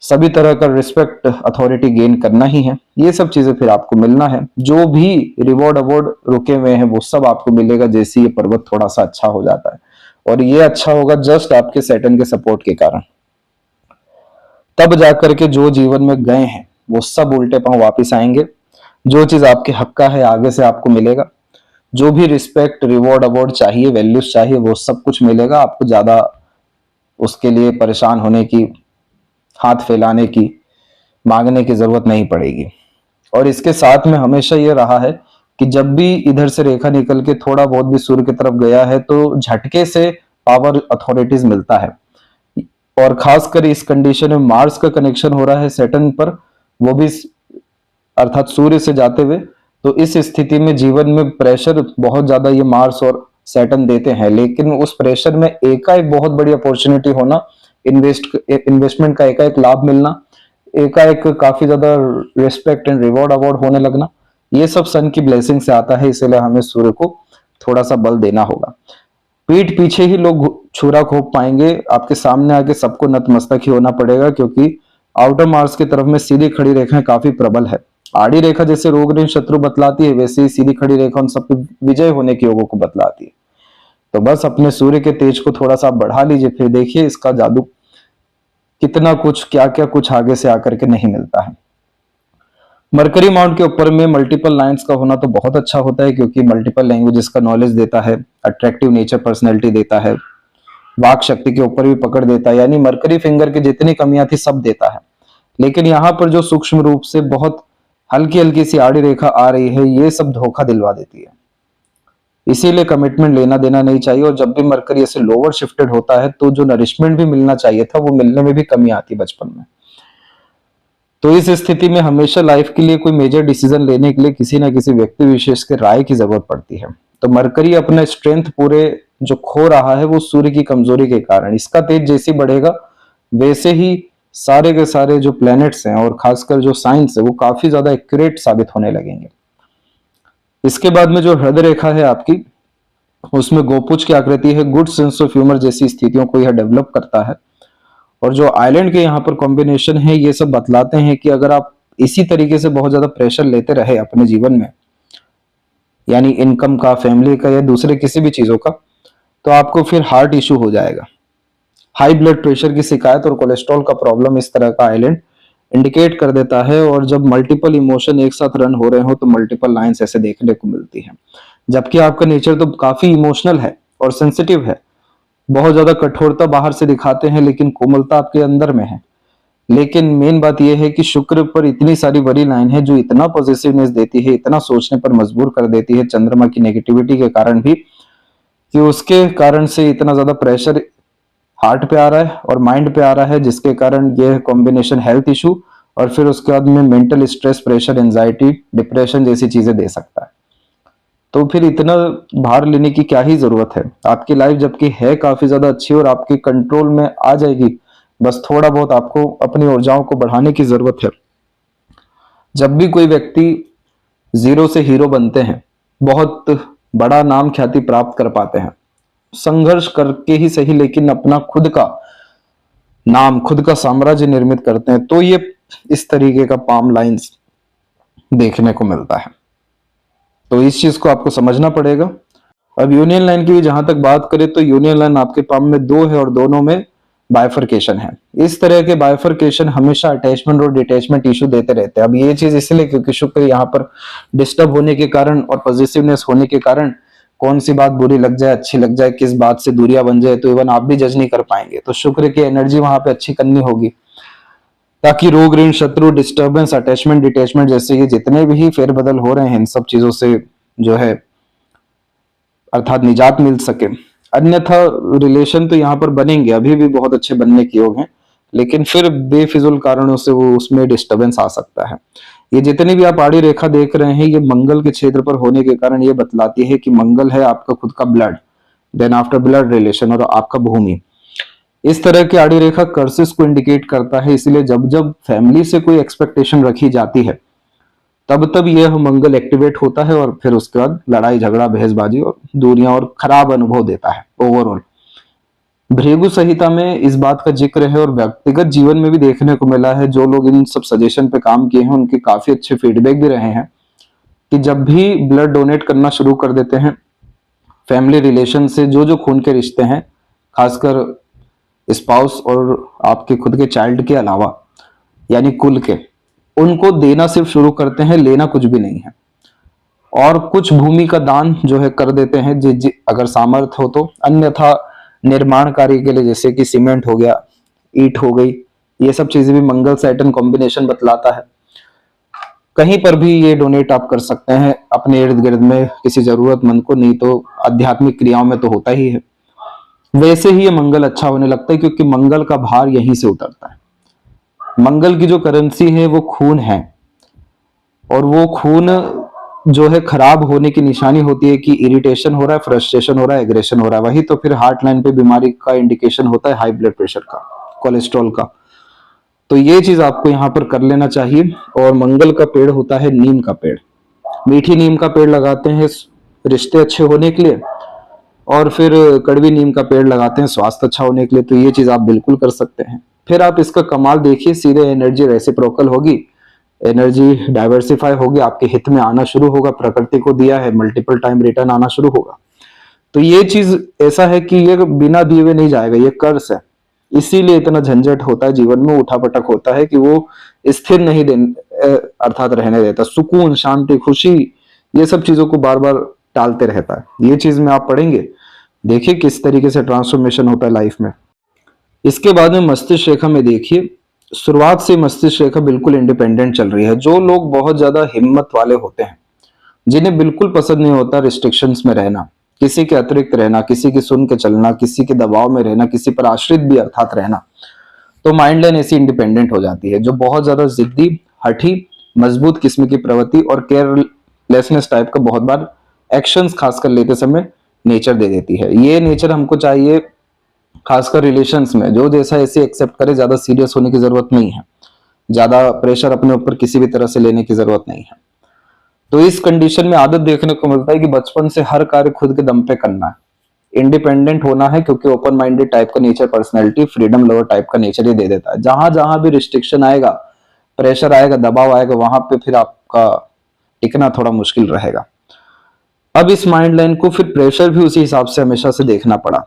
सभी तरह का रिस्पेक्ट, अथॉरिटी गेन करना ही है, ये सब चीजें फिर आपको मिलना है। जो भी रिवॉर्ड अवार्ड रुके हुए हैं वो सब आपको मिलेगा जैसे ये पर्वत थोड़ा सा अच्छा हो जाता है, और ये अच्छा होगा जस्ट आपके सैटर्न के सपोर्ट के कारण। तब जाकर के जो जीवन में गए हैं वो सब उल्टे पांव वापिस आएंगे। जो चीज आपके हक का है आगे से आपको मिलेगा। जो भी रिस्पेक्ट, रिवॉर्ड, अवार्ड चाहिए, वैल्यूज चाहिए, वो सब कुछ मिलेगा आपको। ज्यादा उसके लिए परेशान होने की, हाथ फैलाने की, मांगने की जरूरत नहीं पड़ेगी। और इसके साथ में हमेशा ये रहा है कि जब भी इधर से रेखा निकल के थोड़ा बहुत भी सूर्य की तरफ गया है तो झटके से पावर अथॉरिटीज मिलता है। और खासकर इस कंडीशन में मार्स का कनेक्शन हो रहा है सैटर्न पर, वो भी अर्थात सूर्य से जाते हुए। तो इस स्थिति में जीवन में प्रेशर बहुत ज्यादा ये मार्स और सैटर्न देते हैं, लेकिन उस प्रेशर में एकाएक बहुत बड़ी अपॉर्चुनिटी होना, इन्वेस्टमेंट का एकाएक लाभ मिलना, एकाएक काफी ज्यादा रिस्पेक्ट एंड रिवॉर्ड अवार्ड होने लगना, ये सब सन की ब्लेसिंग से आता है। इसलिए हमें सूर्य को थोड़ा सा बल देना होगा। पीठ पीछे ही लोग छुरा घोंप पाएंगे, आपके सामने आके सबको नतमस्तक ही होना पड़ेगा, क्योंकि आउटर मार्स की तरफ में सीधी खड़ी रेखाएं काफी प्रबल है। आड़ी रेखा जैसे रोग ऋण शत्रु बतलाती है, वैसे ही सीधी खड़ी रेखा उन सब पे विजय होने के योगों को बतलाती है। तो बस अपने सूर्य के तेज को थोड़ा सा बढ़ा लीजिए, फिर देखिए इसका जादू कितना कुछ, क्या क्या कुछ आगे से आकर के नहीं मिलता है। मरकरी माउंट के ऊपर में मल्टीपल लाइंस का होना तो बहुत अच्छा होता है, क्योंकि मल्टीपल लैंग्वेजेस का नॉलेज देता है, अट्रैक्टिव नेचर पर्सनैलिटी देता है, वाक शक्ति के ऊपर भी पकड़ देता है। यानी मरकरी फिंगर की जितनी कमियां थी सब देता है। लेकिन यहाँ पर जो सूक्ष्म रूप से बहुत हल्की हल्की सी आड़ी रेखा आ रही है, ये सब धोखा दिलवा देती है। इसीलिए कमिटमेंट लेना देना नहीं चाहिए। और जब भी मरकरी ऐसे लोअर शिफ्टेड होता है तो जो नरिशमेंट भी मिलना चाहिए था वो मिलने में भी कमी आती है बचपन में। तो इस स्थिति में हमेशा लाइफ के लिए कोई मेजर डिसीजन लेने के लिए किसी ना किसी व्यक्ति विशेष के राय की जरूरत पड़ती है। तो मरकरी अपना स्ट्रेंथ पूरे जो खो रहा है वो सूर्य की कमजोरी के कारण। इसका तेज जैसे बढ़ेगा वैसे ही सारे के सारे जो प्लैनेट्स हैं और खासकर जो साइंस है वो काफी ज्यादा एक्यूरेट साबित होने लगेंगे। इसके बाद में जो हृदय रेखा है आपकी, उसमें गोपुच की आकृति है। गुड सेंस ऑफ ह्यूमर जैसी स्थितियों को यह डेवलप करता है। और जो आइलैंड के यहाँ पर कॉम्बिनेशन है, ये सब बतलाते हैं कि अगर आप इसी तरीके से बहुत ज्यादा प्रेशर लेते रहे अपने जीवन में, यानी इनकम का, फैमिली का या दूसरे किसी भी चीजों का, तो आपको फिर हार्ट इश्यू हो जाएगा। हाई ब्लड प्रेशर की शिकायत और कोलेस्ट्रॉल का प्रॉब्लम इस तरह का आइलैंड इंडिकेट कर देता है। और जब मल्टीपल इमोशन एक साथ रन हो रहे हो तो मल्टीपल लाइंस ऐसे देखने को मिलती है। जबकि आपका नेचर तो काफी इमोशनल है और सेंसिटिव है, बहुत ज्यादा कठोरता बाहर से दिखाते हैं लेकिन कोमलता आपके अंदर में है। लेकिन मेन बात यह है कि शुक्र पर इतनी सारी बड़ी लाइन है जो इतना पॉजिटिवनेस देती है, इतना सोचने पर मजबूर कर देती है चंद्रमा की नेगेटिविटी के कारण भी, कि उसके कारण से इतना ज्यादा प्रेशर हार्ट पे आ रहा है और माइंड पे आ रहा है, जिसके कारण यह कॉम्बिनेशन हेल्थ इशू और फिर उसके बाद में mental stress, pressure, anxiety, depression जैसी चीजें दे सकता है। तो फिर इतना भार लेने की क्या ही जरूरत है। आपकी लाइफ जबकि है काफी ज्यादा अच्छी और आपके कंट्रोल में आ जाएगी, बस थोड़ा बहुत आपको अपनी ऊर्जाओं को बढ़ाने की जरूरत है। जब भी कोई व्यक्ति जीरो से हीरो बनते हैं, बहुत बड़ा नाम ख्याति प्राप्त कर पाते हैं, संघर्ष करके ही सही लेकिन अपना खुद का नाम, खुद का साम्राज्य निर्मित करते हैं, तो ये इस तरीके का पाम लाइंस देखने को मिलता है। तो इस चीज को आपको समझना पड़ेगा। अब यूनियन लाइन की भी जहां तक बात करें तो यूनियन लाइन आपके पाम में दो है और दोनों में बाइफरकेशन है। इस तरह के बाइफरकेशन हमेशा अटैचमेंट और डिटैचमेंट इशू देते रहते हैं। अब ये चीज इसलिए क्योंकि शुक्र यहाँ पर डिस्टर्ब होने के कारण और पॉजिटिवनेस होने के कारण कौन सी बात बुरी लग जाए, अच्छी लग जाए, किस बात से दूरियां बन जाए, तो इवन आप भी जज नहीं कर पाएंगे। तो शुक्र की एनर्जी वहां पे अच्छी करनी होगी ताकि रोग, ऋण, शत्रु, डिस्टर्बेंस, अटैचमेंट, डिटैचमेंट जैसे ये जितने भी फेरबदल हो रहे हैं इन सब चीजों से जो है अर्थात निजात मिल सके। अन्यथा रिलेशन तो यहाँ पर बनेंगे, अभी भी बहुत अच्छे बनने के योग हैं, लेकिन फिर बेफिजुल कारणों से वो उसमें डिस्टर्बेंस आ सकता है। ये जितनी भी आप आड़ी रेखा देख रहे हैं, ये मंगल के क्षेत्र पर होने के कारण ये बतलाती है कि मंगल है आपका खुद का blood, then after blood relation और आपका भूमि। इस तरह की आड़ी रेखा कर्सेस को इंडिकेट करता है। इसलिए जब जब फैमिली से कोई एक्सपेक्टेशन रखी जाती है तब तब यह मंगल एक्टिवेट होता है और फिर उसके बाद लड़ाई झगड़ा, बहसबाजी और दूरियां और खराब अनुभव देता है ओवरऑल। भृगु संहिता में इस बात का जिक्र है और व्यक्तिगत जीवन में भी देखने को मिला है। जो लोग इन सब सजेशन पे काम किए हैं उनके काफी अच्छे फीडबैक भी रहे हैं कि जब भी ब्लड डोनेट करना शुरू कर देते हैं फैमिली रिलेशन से, जो जो खून के रिश्ते हैं, खासकर स्पाउस और आपके खुद के चाइल्ड के अलावा, यानी कुल के, उनको देना सिर्फ शुरू करते हैं, लेना कुछ भी नहीं है। और कुछ भूमि का दान जो है कर देते हैं अगर सामर्थ्य हो तो, अन्यथा निर्माण कार्य के लिए जैसे कि सीमेंट हो गया, ईंट हो गई, ये सब चीजें भी मंगल सैटर्न कॉम्बिनेशन बतलाता है। कहीं पर भी ये डोनेट आप कर सकते हैं अपने इर्द गिर्द में किसी जरूरतमंद को, नहीं तो आध्यात्मिक क्रियाओं में तो होता ही है। वैसे ही ये मंगल अच्छा होने लगता है क्योंकि मंगल का भार यहीं से उतरता है। मंगल की जो करेंसी है वो खून है, और वो खून जो है खराब होने की निशानी होती है कि इरिटेशन हो रहा है, फ्रस्ट्रेशन हो रहा है, एग्रेशन हो रहा है। वही तो फिर हार्ट लाइन पे बीमारी का इंडिकेशन होता है, हाई ब्लड प्रेशर का, कोलेस्ट्रॉल का। तो ये चीज आपको यहाँ पर कर लेना चाहिए। और मंगल का पेड़ होता है नीम का पेड़। मीठी नीम का पेड़ लगाते हैं रिश्ते अच्छे होने के लिए, और फिर कड़वी नीम का पेड़ लगाते हैं स्वास्थ्य अच्छा होने के लिए। तो ये चीज आप बिल्कुल कर सकते हैं। फिर आप इसका कमाल देखिए, सीधे एनर्जी रेसिप्रोकल होगी, एनर्जी डाइवर्सिफाई होगी, आपके हित में आना शुरू होगा। प्रकृति को दिया है, मल्टीपल टाइम रिटर्न आना शुरू होगा। तो ये चीज ऐसा है कि ये बिना दिए हुए नहीं जाएगा, ये कर्ज है। इसीलिए इतना झंझट होता है जीवन में, उठापटक होता है कि वो स्थिर नहीं अर्थात रहने देता। सुकून, शांति, खुशी, ये सब चीजों को बार बार टालते रहता है। ये चीज में आप पढ़ेंगे, देखिए किस तरीके से ट्रांसफॉर्मेशन होता है लाइफ में। इसके बाद में मस्तिष्क रेखा में देखिए, शुरुआत से मस्तिष्क रेखा बिल्कुल इंडिपेंडेंट चल रही है। जो लोग बहुत ज्यादा हिम्मत वाले होते हैं, जिन्हें बिल्कुल पसंद नहीं होता रिस्ट्रिक्शंस में रहना, किसी के अतिरिक्त रहना, किसी की सुन के चलना, किसी के दबाव में रहना, किसी पर आश्रित भी अर्थात रहना, तो माइंड लाइन ऐसी इंडिपेंडेंट हो जाती है। जो बहुत ज्यादा जिद्दी, हठी, मजबूत किस्म की प्रवृत्ति और केयरलेसनेस टाइप का बहुत बार एक्शंस खासकर लेते समय नेचर दे देती है। ये नेचर हमको चाहिए खासकर रिलेशंस में, जो जैसा ऐसे एक्सेप्ट करे। ज्यादा सीरियस होने की जरूरत नहीं है, ज्यादा प्रेशर अपने ऊपर किसी भी तरह से लेने की जरूरत नहीं है। तो इस कंडीशन में आदत देखने को मिलता है कि बचपन से हर कार्य खुद के दम पे करना है, इंडिपेंडेंट होना है, क्योंकि ओपन माइंडेड टाइप का nature, personality, freedom lover type का नेचर ये दे देता है। जहां जहां भी रिस्ट्रिक्शन आएगा, प्रेशर आएगा, दबाव आएगा, वहां पे फिर आपका टिकना थोड़ा मुश्किल रहेगा। अब इस माइंड लाइन को फिर प्रेशर भी उसी हिसाब से हमेशा से देखना पड़ा।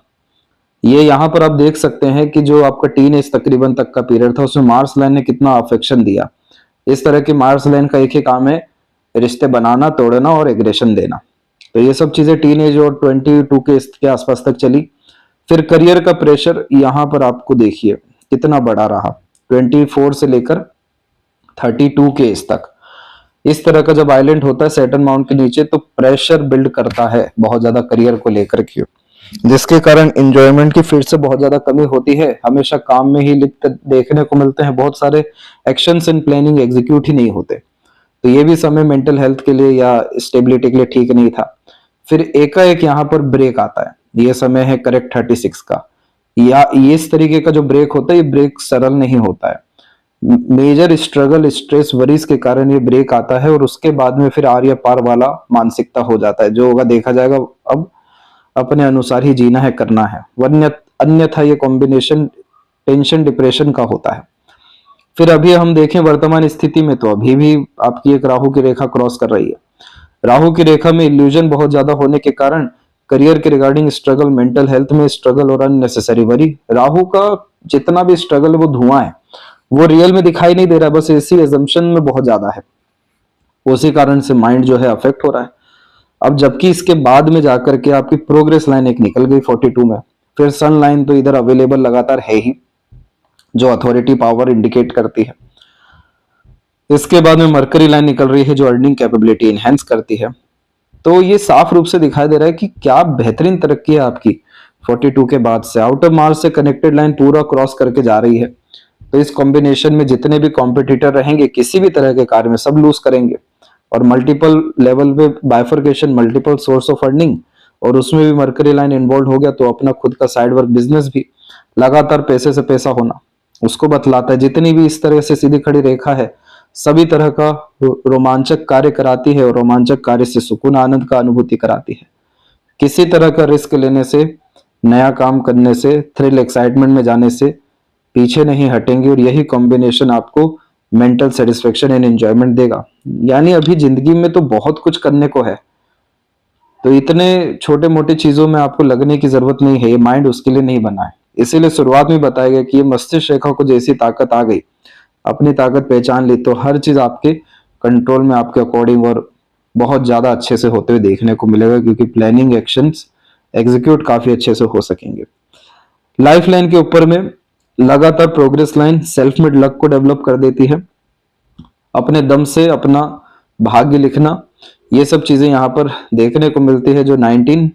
ये यहाँ पर आप देख सकते हैं कि जो आपका टीन एज तकरीबन तक का पीरियड था, उसमें मार्स लाइन ने कितना अफेक्शन दिया। इस तरह की मार्स लाइन का एक ही काम है, रिश्ते बनाना, तोड़ना और एग्रेशन देना। तो ये सब चीजें टीन एज और 22 के आसपास तक चली। फिर करियर का प्रेशर यहाँ पर आपको देखिए कितना बड़ा रहा, 24 से लेकर 32 के एज तक। इस तरह का जब आइलैंड होता है सैटर्न माउंट के नीचे, तो प्रेशर बिल्ड करता है बहुत ज्यादा करियर को लेकर के, जिसके कारण एंजॉयमेंट की फिर से बहुत ज्यादा कमी होती है। हमेशा काम में ही लिप्त देखने को मिलते हैं, बहुत सारे एक्शंस एंड प्लानिंग एग्जीक्यूट ही नहीं होते। तो ये भी समय मेंटल हेल्थ के लिए या स्टेबिलिटी के लिए ठीक नहीं था। फिर एकाएक यहाँ पर ब्रेक आता है, ये समय है करेक्ट 36 का। या ये इस तरीके का जो ब्रेक होता है, ये ब्रेक सरल नहीं होता है। मेजर स्ट्रगल, स्ट्रेस, वरीज के कारण ये ब्रेक आता है, और उसके बाद में फिर आर्य पार वाला मानसिकता हो जाता है। जो होगा देखा जाएगा, अब अपने अनुसार ही जीना है, करना है, वरना अन्यथा ये कॉम्बिनेशन टेंशन, डिप्रेशन का होता है। फिर अभी हम देखें वर्तमान स्थिति में, तो अभी भी आपकी एक राहु की रेखा क्रॉस कर रही है। राहु की रेखा में इल्यूजन बहुत ज्यादा होने के कारण करियर के रिगार्डिंग स्ट्रगल, मेंटल हेल्थ में स्ट्रगल और अननेसेसरी वरी। राहु का जितना भी स्ट्रगल है वो धुआं है, वो रियल में दिखाई नहीं दे रहा, बस ऐसी एजम्पशन में बहुत ज्यादा है। उसी कारण से माइंड जो है अफेक्ट हो रहा है। अब जबकि इसके बाद में जाकर के आपकी प्रोग्रेस लाइन एक निकल गई 42 में, फिर सन लाइन तो इधर अवेलेबल लगातार है ही, जो अथॉरिटी पावर इंडिकेट करती है। इसके बाद में मरकरी लाइन निकल रही है, जो अर्निंग कैपेबिलिटी एनहेंस करती है। तो ये साफ रूप से दिखाई दे रहा है कि क्या बेहतरीन तरक्की है आपकी 42 के बाद से। आउटर मार्स से कनेक्टेड लाइन पूरा क्रॉस करके जा रही है। तो इस कॉम्बिनेशन में जितने भी कॉम्पिटिटर रहेंगे किसी भी तरह के कार्य में, सब लूज करेंगे। और मल्टीपल लेवल पे bifurcation, multiple source of earning, और उसमें भी मरकरी लाइन इन्वॉल्व हो गया, तो अपना खुद का साइड वर्क बिजनेस भी, लगातार पैसे से पैसा होना, उसको बतलाता है। जितनी भी इस तरह से सीधी खड़ी रेखा है, सभी तरह का रोमांचक कार्य कराती है, और रोमांचक कार्य से सुकून, आनंद का अनुभूति कराती है। किसी तरह का रिस्क लेने से, नया काम करने से, थ्रिल, एक्साइटमेंट में जाने से पीछे नहीं हटेंगे, और यही कॉम्बिनेशन आपको मेंटल सेटिस्फेक्शन एंड एंजॉयमेंट देगा। यानी अभी जिंदगी में तो बहुत कुछ करने को है, तो इतने छोटे मोटे चीजों में आपको लगने की जरूरत नहीं है, ये माइंड उसके लिए नहीं बना है। इसीलिए शुरुआत में बताया गया कि ये मस्तिष्क रेखा को जैसी ताकत आ गई, अपनी ताकत पहचान ली तो हर चीज आपके कंट्रोल में, आपके अकॉर्डिंग और बहुत ज्यादा अच्छे से होते हुए देखने को मिलेगा, क्योंकि प्लानिंग एक्शंस एग्जीक्यूट काफी अच्छे से हो सकेंगे। लाइफ लाइन के ऊपर में लगातार progress line self made luck को डेवलप कर देती है। अपने दम से अपना भाग्य लिखना, ये सब चीजें यहाँ पर देखने को मिलती है, जो 19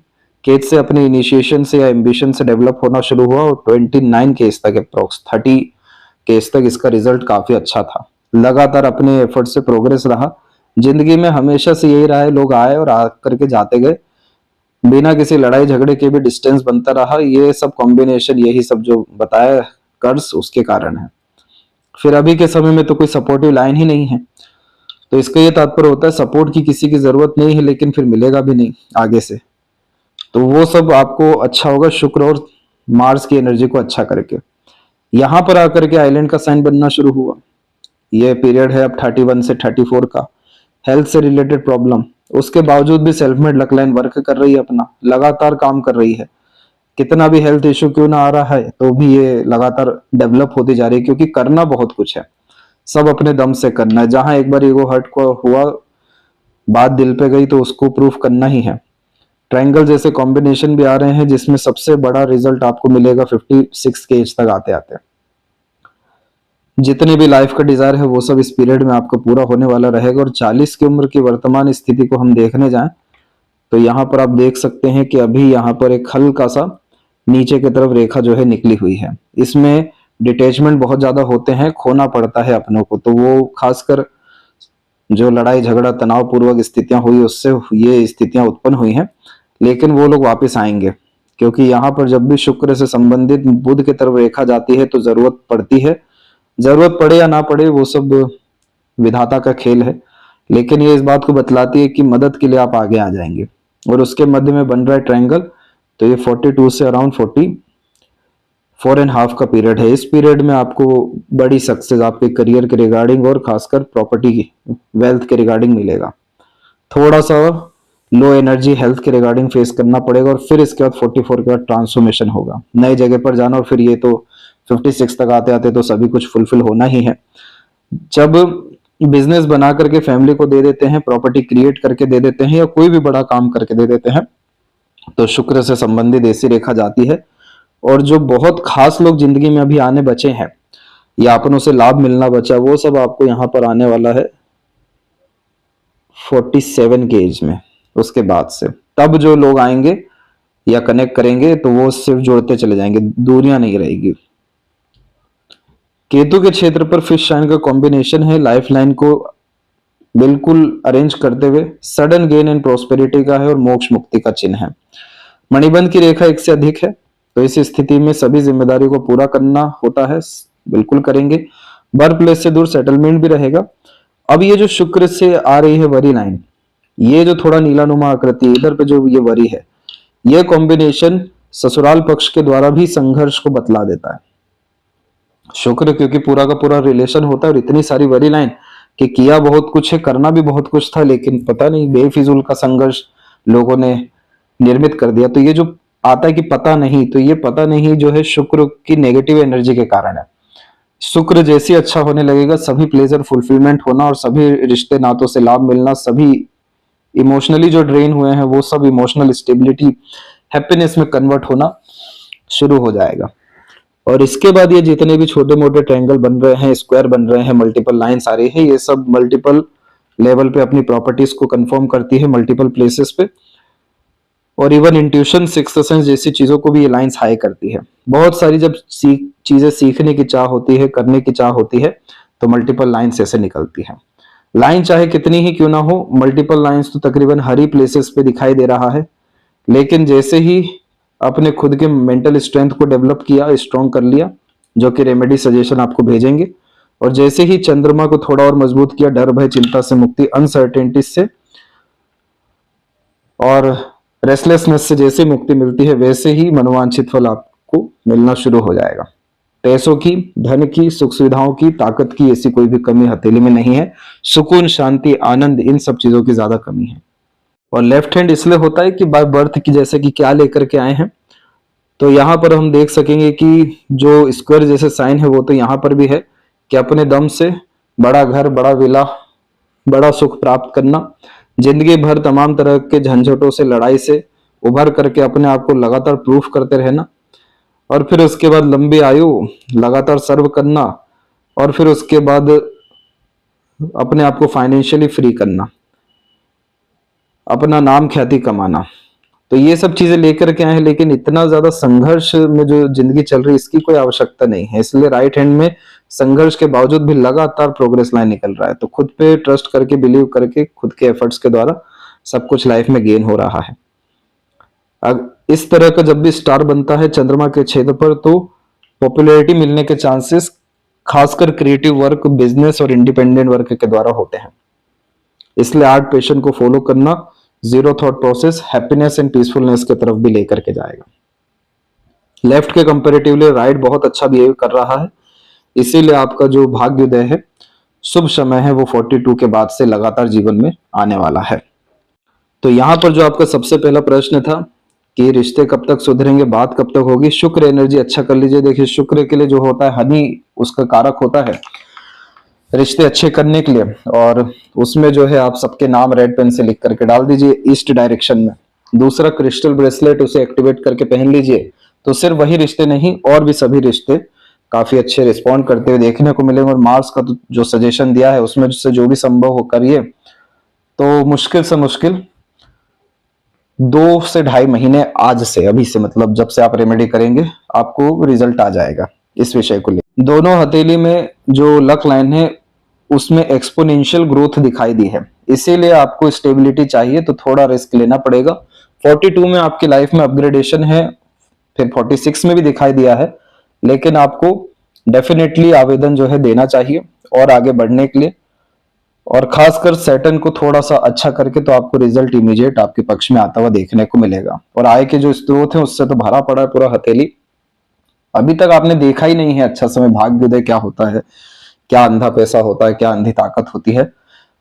केज से अपने इनिशिएशन से या एम्बिशन से डेवलप होना शुरू हुआ और 29 केज तक, अप्रोक्स 30 केज तक इसका रिजल्ट काफी अच्छा था। लगातार अपने एफर्ट से प्रोग्रेस रहा। जिंदगी में हमेशा से यही रहा है, लोग आए और आ करके जाते गए, बिना किसी लड़ाई झगड़े के भी डिस्टेंस बनता रहा। ये सब कॉम्बिनेशन, यही सब जो बताया कर्ज, उसके कारण है। फिर अभी के समय में तो कोई सपोर्टिव लाइन ही नहीं है, तो इसका ये तात्पर्य होता है सपोर्ट की किसी की जरूरत नहीं है, लेकिन फिर मिलेगा भी नहीं आगे से। तो वो सब आपको अच्छा होगा शुक्र और मार्स की एनर्जी को अच्छा करके। यहां पर आकर के आइलैंड का साइन बनना शुरू हुआ। ये पीरियड है अब 31 से 34 का। हेल्थ से रिलेटेड प्रॉब्लम, उसके बावजूद भी self made luck line work कर रही है, अपना लगातार काम कर रही है। कितना भी हेल्थ इश्यू क्यों ना आ रहा है, तो भी ये लगातार डेवलप होती जा रही है, क्योंकि करना बहुत कुछ है, सब अपने दम से करना है। जहां एक बार ईगो हर्ट को हुआ, बात दिल पे गई, तो उसको प्रूफ करना ही है। ट्रायंगल जैसे कॉम्बिनेशन भी आ रहे हैं, जिसमें सबसे बड़ा रिजल्ट आपको मिलेगा 56 के एज तक आते आते। जितने भी लाइफ का डिजायर है वो सब इस पीरियड में आपको पूरा होने वाला रहेगा। और 40 की उम्र की वर्तमान स्थिति को हम देखने जाएं तो यहाँ पर आप देख सकते हैं कि अभी यहाँ पर एक हल्का सा नीचे की तरफ रेखा जो है निकली हुई है। इसमें डिटैचमेंट बहुत ज्यादा होते हैं, खोना पड़ता है अपनों को, तो वो खासकर जो लड़ाई झगड़ा तनावपूर्वक स्थितियां हुई उससे ये स्थितियां उत्पन्न हुई हैं। लेकिन वो लोग वापस आएंगे, क्योंकि यहाँ पर जब भी शुक्र से संबंधित बुध की तरफ रेखा जाती है तो जरूरत पड़ती है। जरूरत पड़े या ना पड़े वो सब विधाता का खेल है, लेकिन ये इस बात को बतलाती है कि मदद के लिए आप आगे आ जाएंगे। और उसके मध्य में बन रहा है ट्रायंगल, तो ये 42 से अराउंड 44.5 का पीरियड है। इस पीरियड में आपको बड़ी सक्सेस आपके करियर के रिगार्डिंग और खासकर प्रॉपर्टी की, वेल्थ के रिगार्डिंग मिलेगा। थोड़ा सा लो एनर्जी हेल्थ के रिगार्डिंग फेस करना पड़ेगा, और फिर इसके बाद 44 के बाद ट्रांसफॉर्मेशन होगा, नई जगह पर जाना, और फिर ये तो 56 तक आते आते तो सभी कुछ फुलफिल होना ही है। जब बिजनेस बना करके फैमिली को दे देते हैं, प्रॉपर्टी क्रिएट करके दे देते हैं, या कोई भी बड़ा काम करके दे देते हैं, तो शुक्र से संबंधित ऐसी रेखा जाती है। और जो बहुत खास लोग जिंदगी में अभी आने बचे हैं, या अपनों से लाभ मिलना बचा, वो सब आपको यहाँ पर आने वाला है 47 के एज में। उसके बाद से तब जो लोग आएंगे या कनेक्ट करेंगे तो वो सिर्फ जुड़ते चले जाएंगे, दूरियां नहीं रहेगी। केतु के क्षेत्र पर फिश साइन का कॉम्बिनेशन है, लाइफ लाइन को बिल्कुल अरेंज करते हुए सडन गेन एंड प्रोस्पेरिटी का है, और मोक्ष मुक्ति का चिन्ह है। मणिबंध की रेखा एक से अधिक है, तो इस स्थिति में सभी जिम्मेदारी को पूरा करना होता है, बिल्कुल करेंगे। बर्थ प्लेस से दूर सेटलमेंट भी रहेगा। अब ये जो शुक्र से आ रही है वरी लाइन, ये जो थोड़ा नीलानुमा आकृति इधर पे जो ये वरी है, ये कॉम्बिनेशन ससुराल पक्ष के द्वारा भी संघर्ष को बतला देता है। शुक्र क्योंकि पूरा का पूरा रिलेशन होता है, और इतनी सारी वरी लाइन कि किया बहुत कुछ है, करना भी बहुत कुछ था, लेकिन पता नहीं बेफिजूल का संघर्ष लोगों ने निर्मित कर दिया। तो ये जो आता है कि पता नहीं, तो ये पता नहीं जो है शुक्र की नेगेटिव एनर्जी के कारण है। शुक्र जैसे अच्छा होने लगेगा, सभी प्लेजर फुलफिलमेंट होना, और सभी रिश्ते नातों से लाभ मिलना, सभी इमोशनली जो ड्रेन हुए हैं वो सब इमोशनल स्टेबिलिटी, हैप्पीनेस में कन्वर्ट होना शुरू हो जाएगा। और इसके बाद ये जितने भी छोटे मोटे ट्रायंगल बन रहे हैं, स्क्वायर बन रहे हैं, मल्टीपल लाइन्स आ रही है, ये सब मल्टीपल लेवल पे अपनी प्रॉपर्टीज को कंफर्म करती है, मल्टीपल प्लेसेस पे। और इवन इंट्यूशन, सिक्स्थ सेंस जैसी चीजों को भी ये लाइंस हाई करती है। बहुत सारी जब चीजें सीखने की चाह होती है, करने की चाह होती है, तो मल्टीपल लाइंस ऐसे निकलती है। लाइन चाहे कितनी ही क्यों ना हो, मल्टीपल लाइंस तो तकरीबन हर ही प्लेसेस पे दिखाई दे रहा है। लेकिन जैसे ही अपने खुद के मेंटल स्ट्रेंथ को डेवलप किया, स्ट्रॉन्ग कर लिया, जो कि रेमेडी सजेशन आपको भेजेंगे, और जैसे ही चंद्रमा को थोड़ा और मजबूत किया, डर भय चिंता से मुक्ति, अनसर्टेनिटी से और रेस्टलेसनेस से जैसे मुक्ति मिलती है, वैसे ही मनोवांछित फल आपको मिलना शुरू हो जाएगा। पैसों की, धन की, सुख सुविधाओं की, ताकत की ऐसी कोई भी कमी हथेली में नहीं है। सुकून, शांति, आनंद, इन सब चीजों की ज्यादा कमी है। और लेफ्ट हैंड इसलिए होता है कि बाय बर्थ की जैसे कि क्या लेकर के आए हैं, तो यहाँ पर हम देख सकेंगे कि जो स्क्वायर जैसे साइन है वो तो यहाँ पर भी है, कि अपने दम से बड़ा घर, बड़ा विला, बड़ा सुख प्राप्त करना, जिंदगी भर तमाम तरह के झंझटों से, लड़ाई से उभर करके अपने आप को लगातार प्रूफ करते रहना, और फिर उसके बाद लंबी आयु, लगातार सर्व करना, और फिर उसके बाद अपने आप को फाइनेंशियली फ्री करना, अपना नाम ख्याति कमाना। तो ये सब चीजें लेकर के आए हैं, लेकिन इतना ज्यादा संघर्ष में जो जिंदगी चल रही है इसकी कोई आवश्यकता नहीं है। इसलिए राइट हैंड में संघर्ष के बावजूद भी लगातार प्रोग्रेस लाइन निकल रहा है। तो खुद पे ट्रस्ट करके, बिलीव करके, खुद के एफर्ट्स के द्वारा सब कुछ लाइफ में गेन हो रहा है। अब इस तरह का जब भी स्टार बनता है चंद्रमा के छेद पर, तो पॉपुलैरिटी मिलने के चांसेस खासकर क्रिएटिव वर्क, बिजनेस और इंडिपेंडेंट वर्क के द्वारा होते हैं। इसलिए आर्ट पैशन को फॉलो करना zero thought process happiness and peacefulness की तरफ भी लेकर के जाएगा। लेफ्ट के कंपैरेटिवली राइट बहुत अच्छा बिहेव कर रहा है, इसीलिए आपका जो भाग्योदय है, शुभ समय है, वो 42 के बाद से लगातार जीवन में आने वाला है। तो यहाँ पर जो आपका सबसे पहला प्रश्न था कि रिश्ते कब तक सुधरेंगे, बात कब तक होगी, शुक्र एनर्जी अच्छा कर लीजिए। देखिए शुक्र के लिए जो होता है, हनी उसका कारक होता है रिश्ते अच्छे करने के लिए, और उसमें जो है आप सबके नाम रेड पेन से लिख करके डाल दीजिए ईस्ट डायरेक्शन में। दूसरा क्रिस्टल ब्रेसलेट, उसे एक्टिवेट करके पहन लीजिए, तो सिर्फ वही रिश्ते नहीं और भी सभी रिश्ते काफी अच्छे रिस्पॉन्ड करते हुए देखने को मिलेंगे। और मार्स का तो जो सजेशन दिया है उसमें से जो भी संभव हो करिए, तो मुश्किल से मुश्किल 2 से 2.5 महीने आज से, अभी से, मतलब जब से आप रेमेडी करेंगे आपको रिजल्ट आ जाएगा इस विषय को लेकर। दोनों हथेली में जो लक लाइन है उसमें एक्सपोनेंशियल ग्रोथ दिखाई दी है, इसीलिए आपको स्टेबिलिटी चाहिए तो थोड़ा रिस्क लेना पड़ेगा। 42 में आपकी लाइफ में अपग्रेडेशन है, फिर 46 में भी दिखाई दिया है, लेकिन आपको डेफिनेटली आवेदन जो है देना चाहिए और आगे बढ़ने के लिए, और खासकर सैटर्न को थोड़ा सा अच्छा करके तो आपको रिजल्ट इमीडिएट आपके पक्ष में आता हुआ देखने को मिलेगा। और आय के जो स्रोत है उससे तो भरा पड़ा है पूरा हथेली। अभी तक आपने देखा ही नहीं है अच्छा समय, भाग्योदय क्या होता है, क्या अंधा पैसा होता है, क्या अंधी ताकत होती है,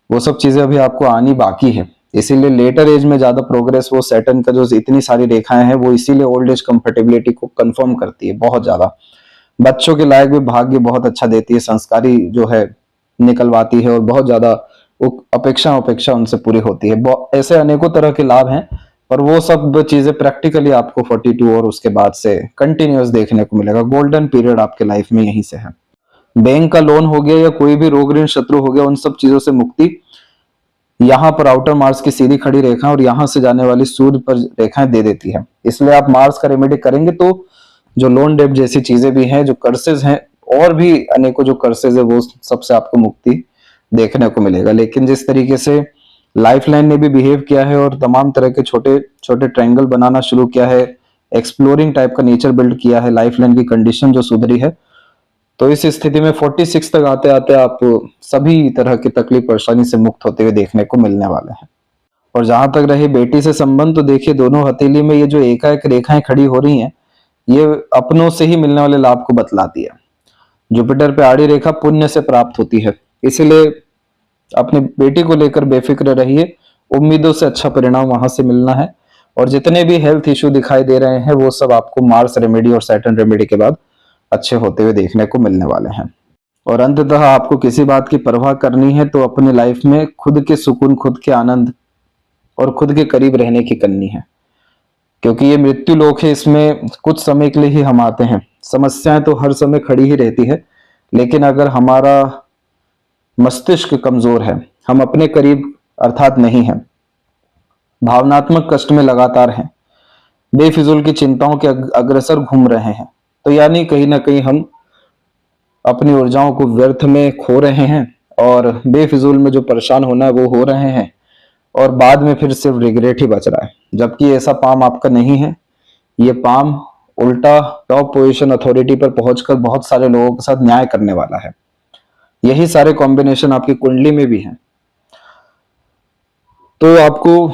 वो सब चीजें अभी आपको आनी बाकी है। इसीलिए लेटर एज में ज्यादा प्रोग्रेस, वो सैटर्न का जो इतनी सारी रेखाएं हैं वो इसीलिए ओल्ड एज कंफर्टेबिलिटी को कंफर्म करती है बहुत ज्यादा। बच्चों के लायक भी भाग्य बहुत अच्छा देती है, संस्कारी जो है निकलवाती है, और बहुत ज्यादा अपेक्षा उनसे पूरी होती है। ऐसे अनेकों तरह के लाभ हैं, पर वो सब चीजें प्रैक्टिकली आपको 42 और उसके बाद से कंटिन्यूअस देखने को मिलेगा। गोल्डन पीरियड आपके लाइफ में यहीं से है। बैंक का लोन हो गया या कोई भी रोग ऋण शत्रु हो गया, उन सब चीजों से मुक्ति। यहाँ पर आउटर मार्स की सीधी खड़ी रेखा और यहाँ से जाने वाली सूर्य पर रेखाएं दे देती है, इसलिए आप मार्स का रेमेडी करेंगे तो जो लोन डेब्ट जैसी चीजें भी हैं, जो कर्सेज हैं, और भी अनेकों जो कर्सेज है, वो सबसे आपको मुक्ति देखने को मिलेगा। लेकिन जिस तरीके से लाइफलाइन ने भी बिहेव किया है और तमाम तरह के छोटे छोटे ट्रायंगल बनाना शुरू किया है, एक्सप्लोरिंग टाइप का नेचर बिल्ड किया है, लाइफलाइन की कंडीशन जो सुधरी है, तो इस स्थिति में 46 तक आते आते आप सभी तरह की तकलीफ परेशानी से मुक्त होते हुए देखने को मिलने वाले हैं। और जहां तक रही बेटी से संबंध, तो देखिए दोनों हथेली में ये जो एकाएक रेखाएं खड़ी हो रही हैं, ये अपनों से ही मिलने वाले लाभ को बतलाती है। जुपिटर पे आड़ी रेखा पुण्य से प्राप्त होती है, इसीलिए अपनी बेटी को लेकर बेफिक्र रहिए, उम्मीदों से अच्छा परिणाम वहां से मिलना है। और जितने भी हेल्थ इश्यू दिखाई दे रहे हैं वो सब आपको मार्स रेमेडी और सैटर्न रेमेडी के बाद अच्छे होते हुए देखने को मिलने वाले हैं। और अंततः आपको किसी बात की परवाह करनी है तो अपने लाइफ में खुद के सुकून, खुद के आनंद और खुद के करीब रहने की करनी है, क्योंकि ये मृत्यु लोक है, इसमें कुछ समय के लिए ही हम आते हैं। समस्याएं तो हर समय खड़ी ही रहती है, लेकिन अगर हमारा मस्तिष्क कमजोर है, हम अपने करीब अर्थात नहीं है, भावनात्मक कष्ट में लगातार हैं, बेफिजूल की चिंताओं के अग्रसर घूम रहे हैं, तो यानी कहीं ना कहीं हम अपनी ऊर्जाओं को व्यर्थ में खो रहे हैं और बेफिजूल में जो परेशान होना है वो हो रहे हैं, और बाद में फिर सिर्फ रिग्रेट ही बच रहा है। जबकि ऐसा पाम आपका नहीं है, ये पाम उल्टा टॉप पोजीशन अथॉरिटी पर पहुंचकर बहुत सारे लोगों के साथ न्याय करने वाला है। यही सारे कॉम्बिनेशन आपकी कुंडली में भी हैं, तो आपको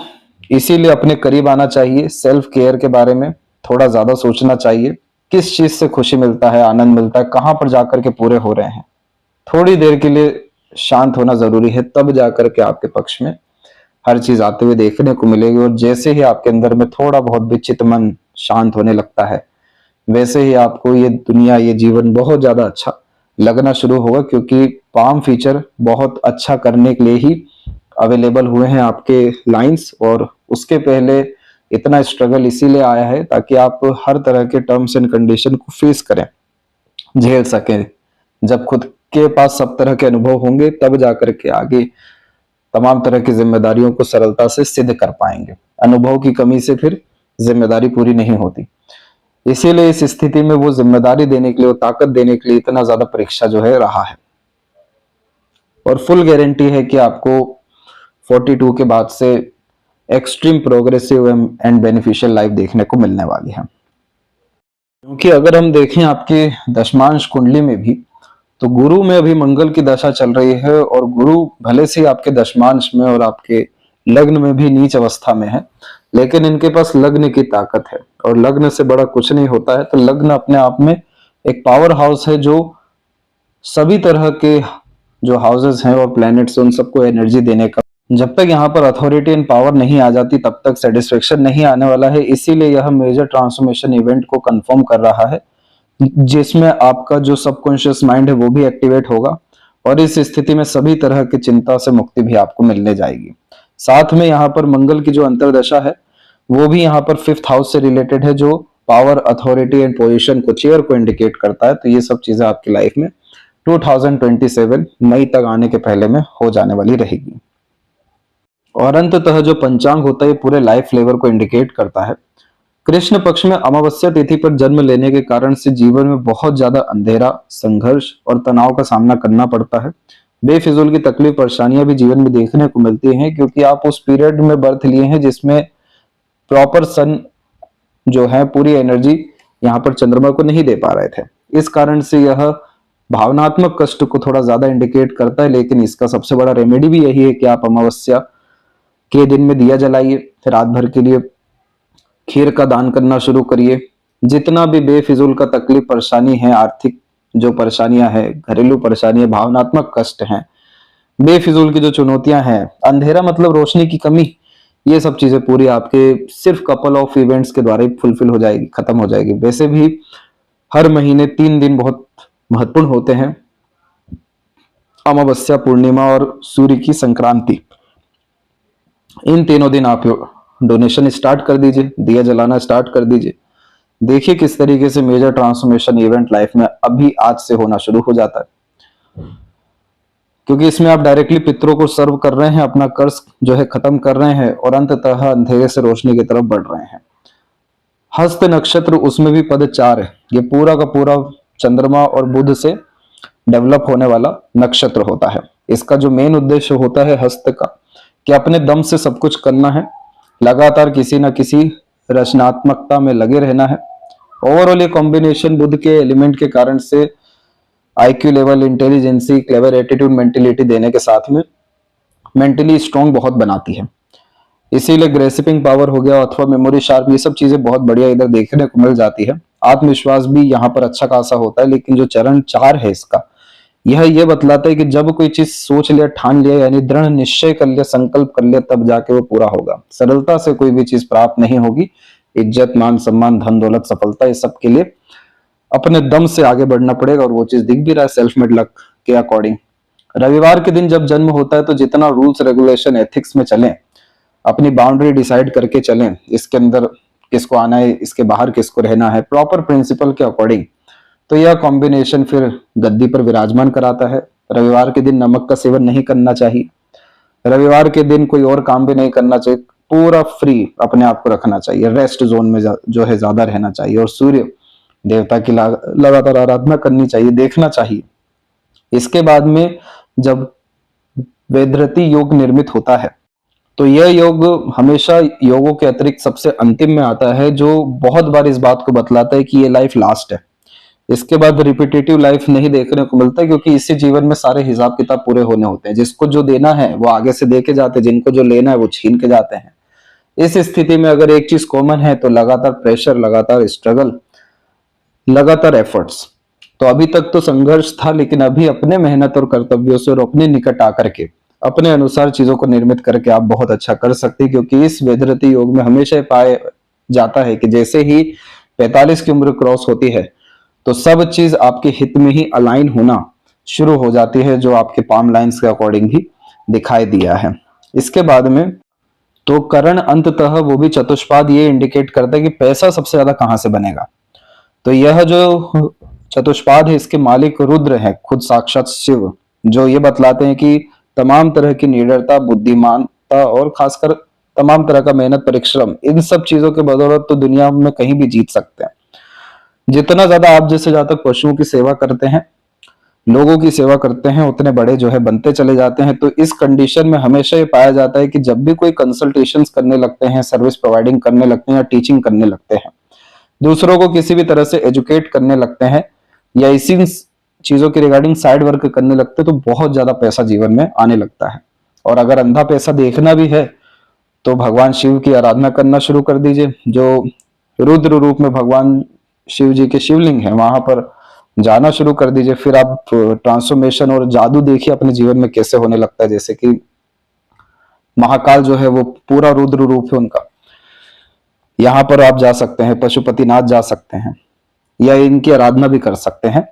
इसीलिए अपने करीब आना चाहिए। सेल्फ केयर के बारे में थोड़ा ज्यादा सोचना चाहिए, किस चीज से खुशी मिलता है, आनंद मिलता है, कहां पर जाकर के पूरे हो रहे हैं। थोड़ी देर के लिए शांत होना जरूरी है, तब जाकर के आपके पक्ष में हर चीज आते हुए देखने को मिलेगी। और जैसे ही आपके अंदर में थोड़ा बहुत भी चित्त मन शांत होने लगता है, वैसे ही आपको ये दुनिया, ये जीवन बहुत ज्यादा अच्छा लगना शुरू होगा, क्योंकि पाम फीचर बहुत अच्छा करने के लिए ही अवेलेबल हुए हैं आपके लाइंस। और उसके पहले इतना स्ट्रगल इसीलिए आया है ताकि आप हर तरह के टर्म्स एंड कंडीशन को फेस करें, झेल सकें। जब खुद के पास सब तरह के अनुभव होंगे तब जाकर के आगे तमाम तरह की जिम्मेदारियों को सरलता से सिद्ध कर पाएंगे। अनुभव की कमी से फिर जिम्मेदारी पूरी नहीं होती। इसीलिए इस स्थिति में वो जिम्मेदारी देने के लिए, वो ताकत देने के लिए इतना ज्यादा परीक्षा जो है रहा है। और फुल गारंटी है कि आपको 42 के बाद से extreme progressive and beneficial life देखने को मिलने वाली है। क्योंकि अगर हम देखें आपके दशमांश कुंडली में भी, तो गुरु में अभी मंगल की दशा चल रही है, और गुरु भले से आपके दशमांश में और आपके लग्न में भी नीच अवस्था में है, लेकिन इनके पास लग्न की ताकत है, और लग्न से बड़ा कुछ नहीं होता है। तो लग्न अपने आप में एक पावर हाउस है जो सभी तरह के जो हाउसेस हैं और प्लैनेट्स उन सबको एनर्जी देने का, जब तक यहाँ पर अथॉरिटी एंड पावर नहीं आ जाती तब तक सेटिस्फेक्शन नहीं आने वाला है। इसीलिए यह मेजर ट्रांसफॉर्मेशन इवेंट को कंफर्म कर रहा है, जिसमें आपका जो सबकॉन्शियस माइंड है वो भी एक्टिवेट होगा, और इस स्थिति में सभी तरह की चिंता से मुक्ति भी आपको मिलने जाएगी। साथ में यहाँ पर मंगल की जो अंतरदशा है वो भी यहाँ पर 5th हाउस से रिलेटेड है, जो पावर, अथॉरिटी एंड पोजीशन को, चेयर को इंडिकेट करता है। तो ये सब चीजें आपकी लाइफ में 2027 मई तक आने के पहले में हो जाने वाली रहेगी। और अंततः जो पंचांग होता है ये पूरे लाइफ फ्लेवर को इंडिकेट करता है। कृष्ण पक्ष में अमावस्या तिथि पर जन्म लेने के कारण से जीवन में बहुत ज्यादा अंधेरा, संघर्ष और तनाव का सामना करना पड़ता है। बेफिजूल की तकलीफ, परेशानियां भी जीवन में देखने को मिलती हैं, क्योंकि आप उस पीरियड में बर्थ लिए हैं जिसमें प्रॉपर सन जो है पूरी एनर्जी यहाँ पर चंद्रमा को नहीं दे पा रहे थे। इस कारण से यह भावनात्मक कष्ट को थोड़ा ज्यादा इंडिकेट करता है। लेकिन इसका सबसे बड़ा रेमेडी भी यही है कि आप अमावस्या के दिन में दिया जलाइए, रात भर के लिए खीर का दान करना शुरू करिए। जितना भी बेफिजूल का तकलीफ, परेशानी है, आर्थिक जो परेशानियां हैं, घरेलू परेशानियां, भावनात्मक कष्ट हैं, बेफिजूल की जो चुनौतियां हैं, अंधेरा मतलब रोशनी की कमी, ये सब चीजें पूरी आपके सिर्फ कपल ऑफ इवेंट्स के द्वारा ही फुलफिल हो जाएगी, खत्म हो जाएगी। वैसे भी हर महीने 3 दिन बहुत महत्वपूर्ण होते हैं, अमावस्या, पूर्णिमा और सूर्य की संक्रांति। इन तीनों दिन आप डोनेशन स्टार्ट कर दीजिए, दिया जलाना स्टार्ट कर दीजिए। देखिए किस तरीके से मेजर ट्रांसफॉर्मेशन इवेंट लाइफ में अभी आज से होना शुरू हो जाता है, क्योंकि इसमें आप डायरेक्टली पितरों को सर्व कर रहे हैं, अपना कर्ज जो है खत्म कर रहे हैं, और अंततः अंधेरे से रोशनी की तरफ बढ़ रहे हैं। हस्त नक्षत्र, उसमें भी पद 4 है। ये पूरा का पूरा चंद्रमा और बुध से डेवलप होने वाला नक्षत्र होता है। इसका जो मेन उद्देश्य होता है हस्त का, कि अपने दम से सब कुछ करना है, लगातार किसी ना किसी रचनात्मकता में लगे रहना है। ओवरऑल ये कॉम्बिनेशन बुध के एलिमेंट के कारण से IQ level, intelligence, clever attitude, mentality देने के साथ में मेंटली स्ट्रॉन्ग बहुत बनाती है। इसीलिए ग्रेसिपिंग पावर हो गया अथवा मेमोरी शार्प, ये सब चीजें बहुत बढ़िया इधर देखने को मिल जाती है। आत्मविश्वास भी यहाँ पर अच्छा खासा होता है। लेकिन जो चरण 4 है इसका, यह ये बतलाता है कि जब कोई चीज सोच लिया, ठान लिया, यानी दृढ़ निश्चय कर लिया, संकल्प कर लिया, तब जाके वो पूरा होगा। सरलता से कोई भी चीज प्राप्त नहीं होगी। इज्जत, मान सम्मान, धन दौलत, सफलता, ये सब के लिए अपने दम से आगे बढ़ना पड़ेगा, और वो चीज दिख भी रहा है सेल्फ मेड लक के अकॉर्डिंग। रविवार के दिन जब जन्म होता है तो जितना रूल्स, रेगुलेशन, एथिक्स में चलें, अपनी बाउंड्री डिसाइड करके चलें, इसके अंदर किसको आना है, इसके बाहर किसको रहना है, प्रॉपर प्रिंसिपल के अकॉर्डिंग, तो यह कॉम्बिनेशन फिर गद्दी पर विराजमान कराता है। रविवार के दिन नमक का सेवन नहीं करना चाहिए। रविवार के दिन कोई और काम भी नहीं करना चाहिए। पूरा फ्री अपने आप को रखना चाहिए, रेस्ट जोन में जो है ज्यादा रहना चाहिए, और सूर्य देवता की लगातार आराधना करनी चाहिए, देखना चाहिए। इसके बाद में जब वेदरती योग निर्मित होता है, तो यह योग हमेशा योगों के अतिरिक्त सबसे अंतिम में आता है, जो बहुत बार इस बात को बतलाता है कि ये लाइफ लास्ट है। इसके बाद रिपीटेटिव लाइफ नहीं देखने को मिलता है, क्योंकि इसी जीवन में सारे हिसाब किताब पूरे होने होते हैं। जिसको जो देना है वो आगे से दे के जाते हैं, जिनको जो लेना है वो छीन के जाते हैं। इस स्थिति में अगर एक चीज कॉमन है तो लगातार प्रेशर, लगातार स्ट्रगल, लगातार एफर्ट्स। तो अभी तक तो संघर्ष था, लेकिन अभी अपने मेहनत और कर्तव्यों से और अपने निकट आकर के अपने अनुसार चीजों को निर्मित करके आप बहुत अच्छा कर सकते हैं। क्योंकि इस वेदरती योग में हमेशा पाया जाता है कि जैसे ही 45 की उम्र क्रॉस होती है तो सब चीज आपके हित में ही अलाइन होना शुरू हो जाती है, जो आपके पाम लाइंस के अकॉर्डिंग भी दिखाई दिया है। इसके बाद में तो करण अंततः वो भी चतुष्पाद ये इंडिकेट करता है कि पैसा सबसे ज्यादा कहां से बनेगा। तो यह जो चतुष्पाद है इसके मालिक रुद्र है, खुद साक्षात शिव, जो ये बतलाते हैं कि तमाम तरह की निडरता, बुद्धिमानता और खासकर तमाम तरह का मेहनत, परिश्रम, इन सब चीजों के बदौलत तो दुनिया में कहीं भी जीत सकते हैं। जितना ज्यादा आप जैसे जहां तक पशुओं की सेवा करते हैं, लोगों की सेवा करते हैं, उतने बड़े जो है बनते चले जाते हैं। तो इस कंडीशन में हमेशा ये पाया जाता है कि जब भी कोई कंसल्टेशंस करने लगते हैं, सर्विस प्रोवाइडिंग करने लगते हैं या टीचिंग करने लगते हैं, दूसरों को किसी भी तरह से एजुकेट करने लगते हैं या इसी चीजों के रिगार्डिंग साइड वर्क करने लगते हैं, तो बहुत ज्यादा पैसा जीवन में आने लगता है। और अगर अंधा पैसा देखना भी है तो भगवान शिव की आराधना करना शुरू कर दीजिए। जो रुद्र रूप में भगवान शिव जी के शिवलिंग है वहां पर जाना शुरू कर दीजिए। फिर आप ट्रांसफॉर्मेशन और जादू देखिए अपने जीवन में कैसे होने लगता है। जैसे कि महाकाल जो है वो पूरा रुद्र रूप है उनका, यहाँ पर आप जा सकते हैं, पशुपतिनाथ जा सकते हैं या इनकी आराधना भी कर सकते हैं।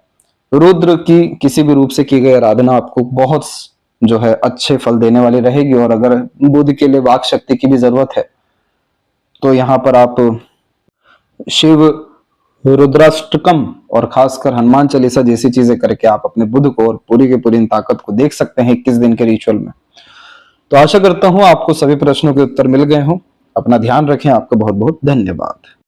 रुद्र की किसी भी रूप से की गई आराधना आपको बहुत जो है अच्छे फल देने वाली रहेगी। और अगर बुद्ध के लिए वाक शक्ति की भी जरूरत है तो यहाँ पर आप शिव रुद्राष्टकम और खासकर हनुमान चालीसा जैसी चीजें करके आप अपने बुद्ध को और पूरी की पूरी ताकत को देख सकते हैं 21 दिन के रिचुअल में। तो आशा करता हूं आपको सभी प्रश्नों के उत्तर मिल गए हों। अपना ध्यान रखें। आपका बहुत बहुत धन्यवाद।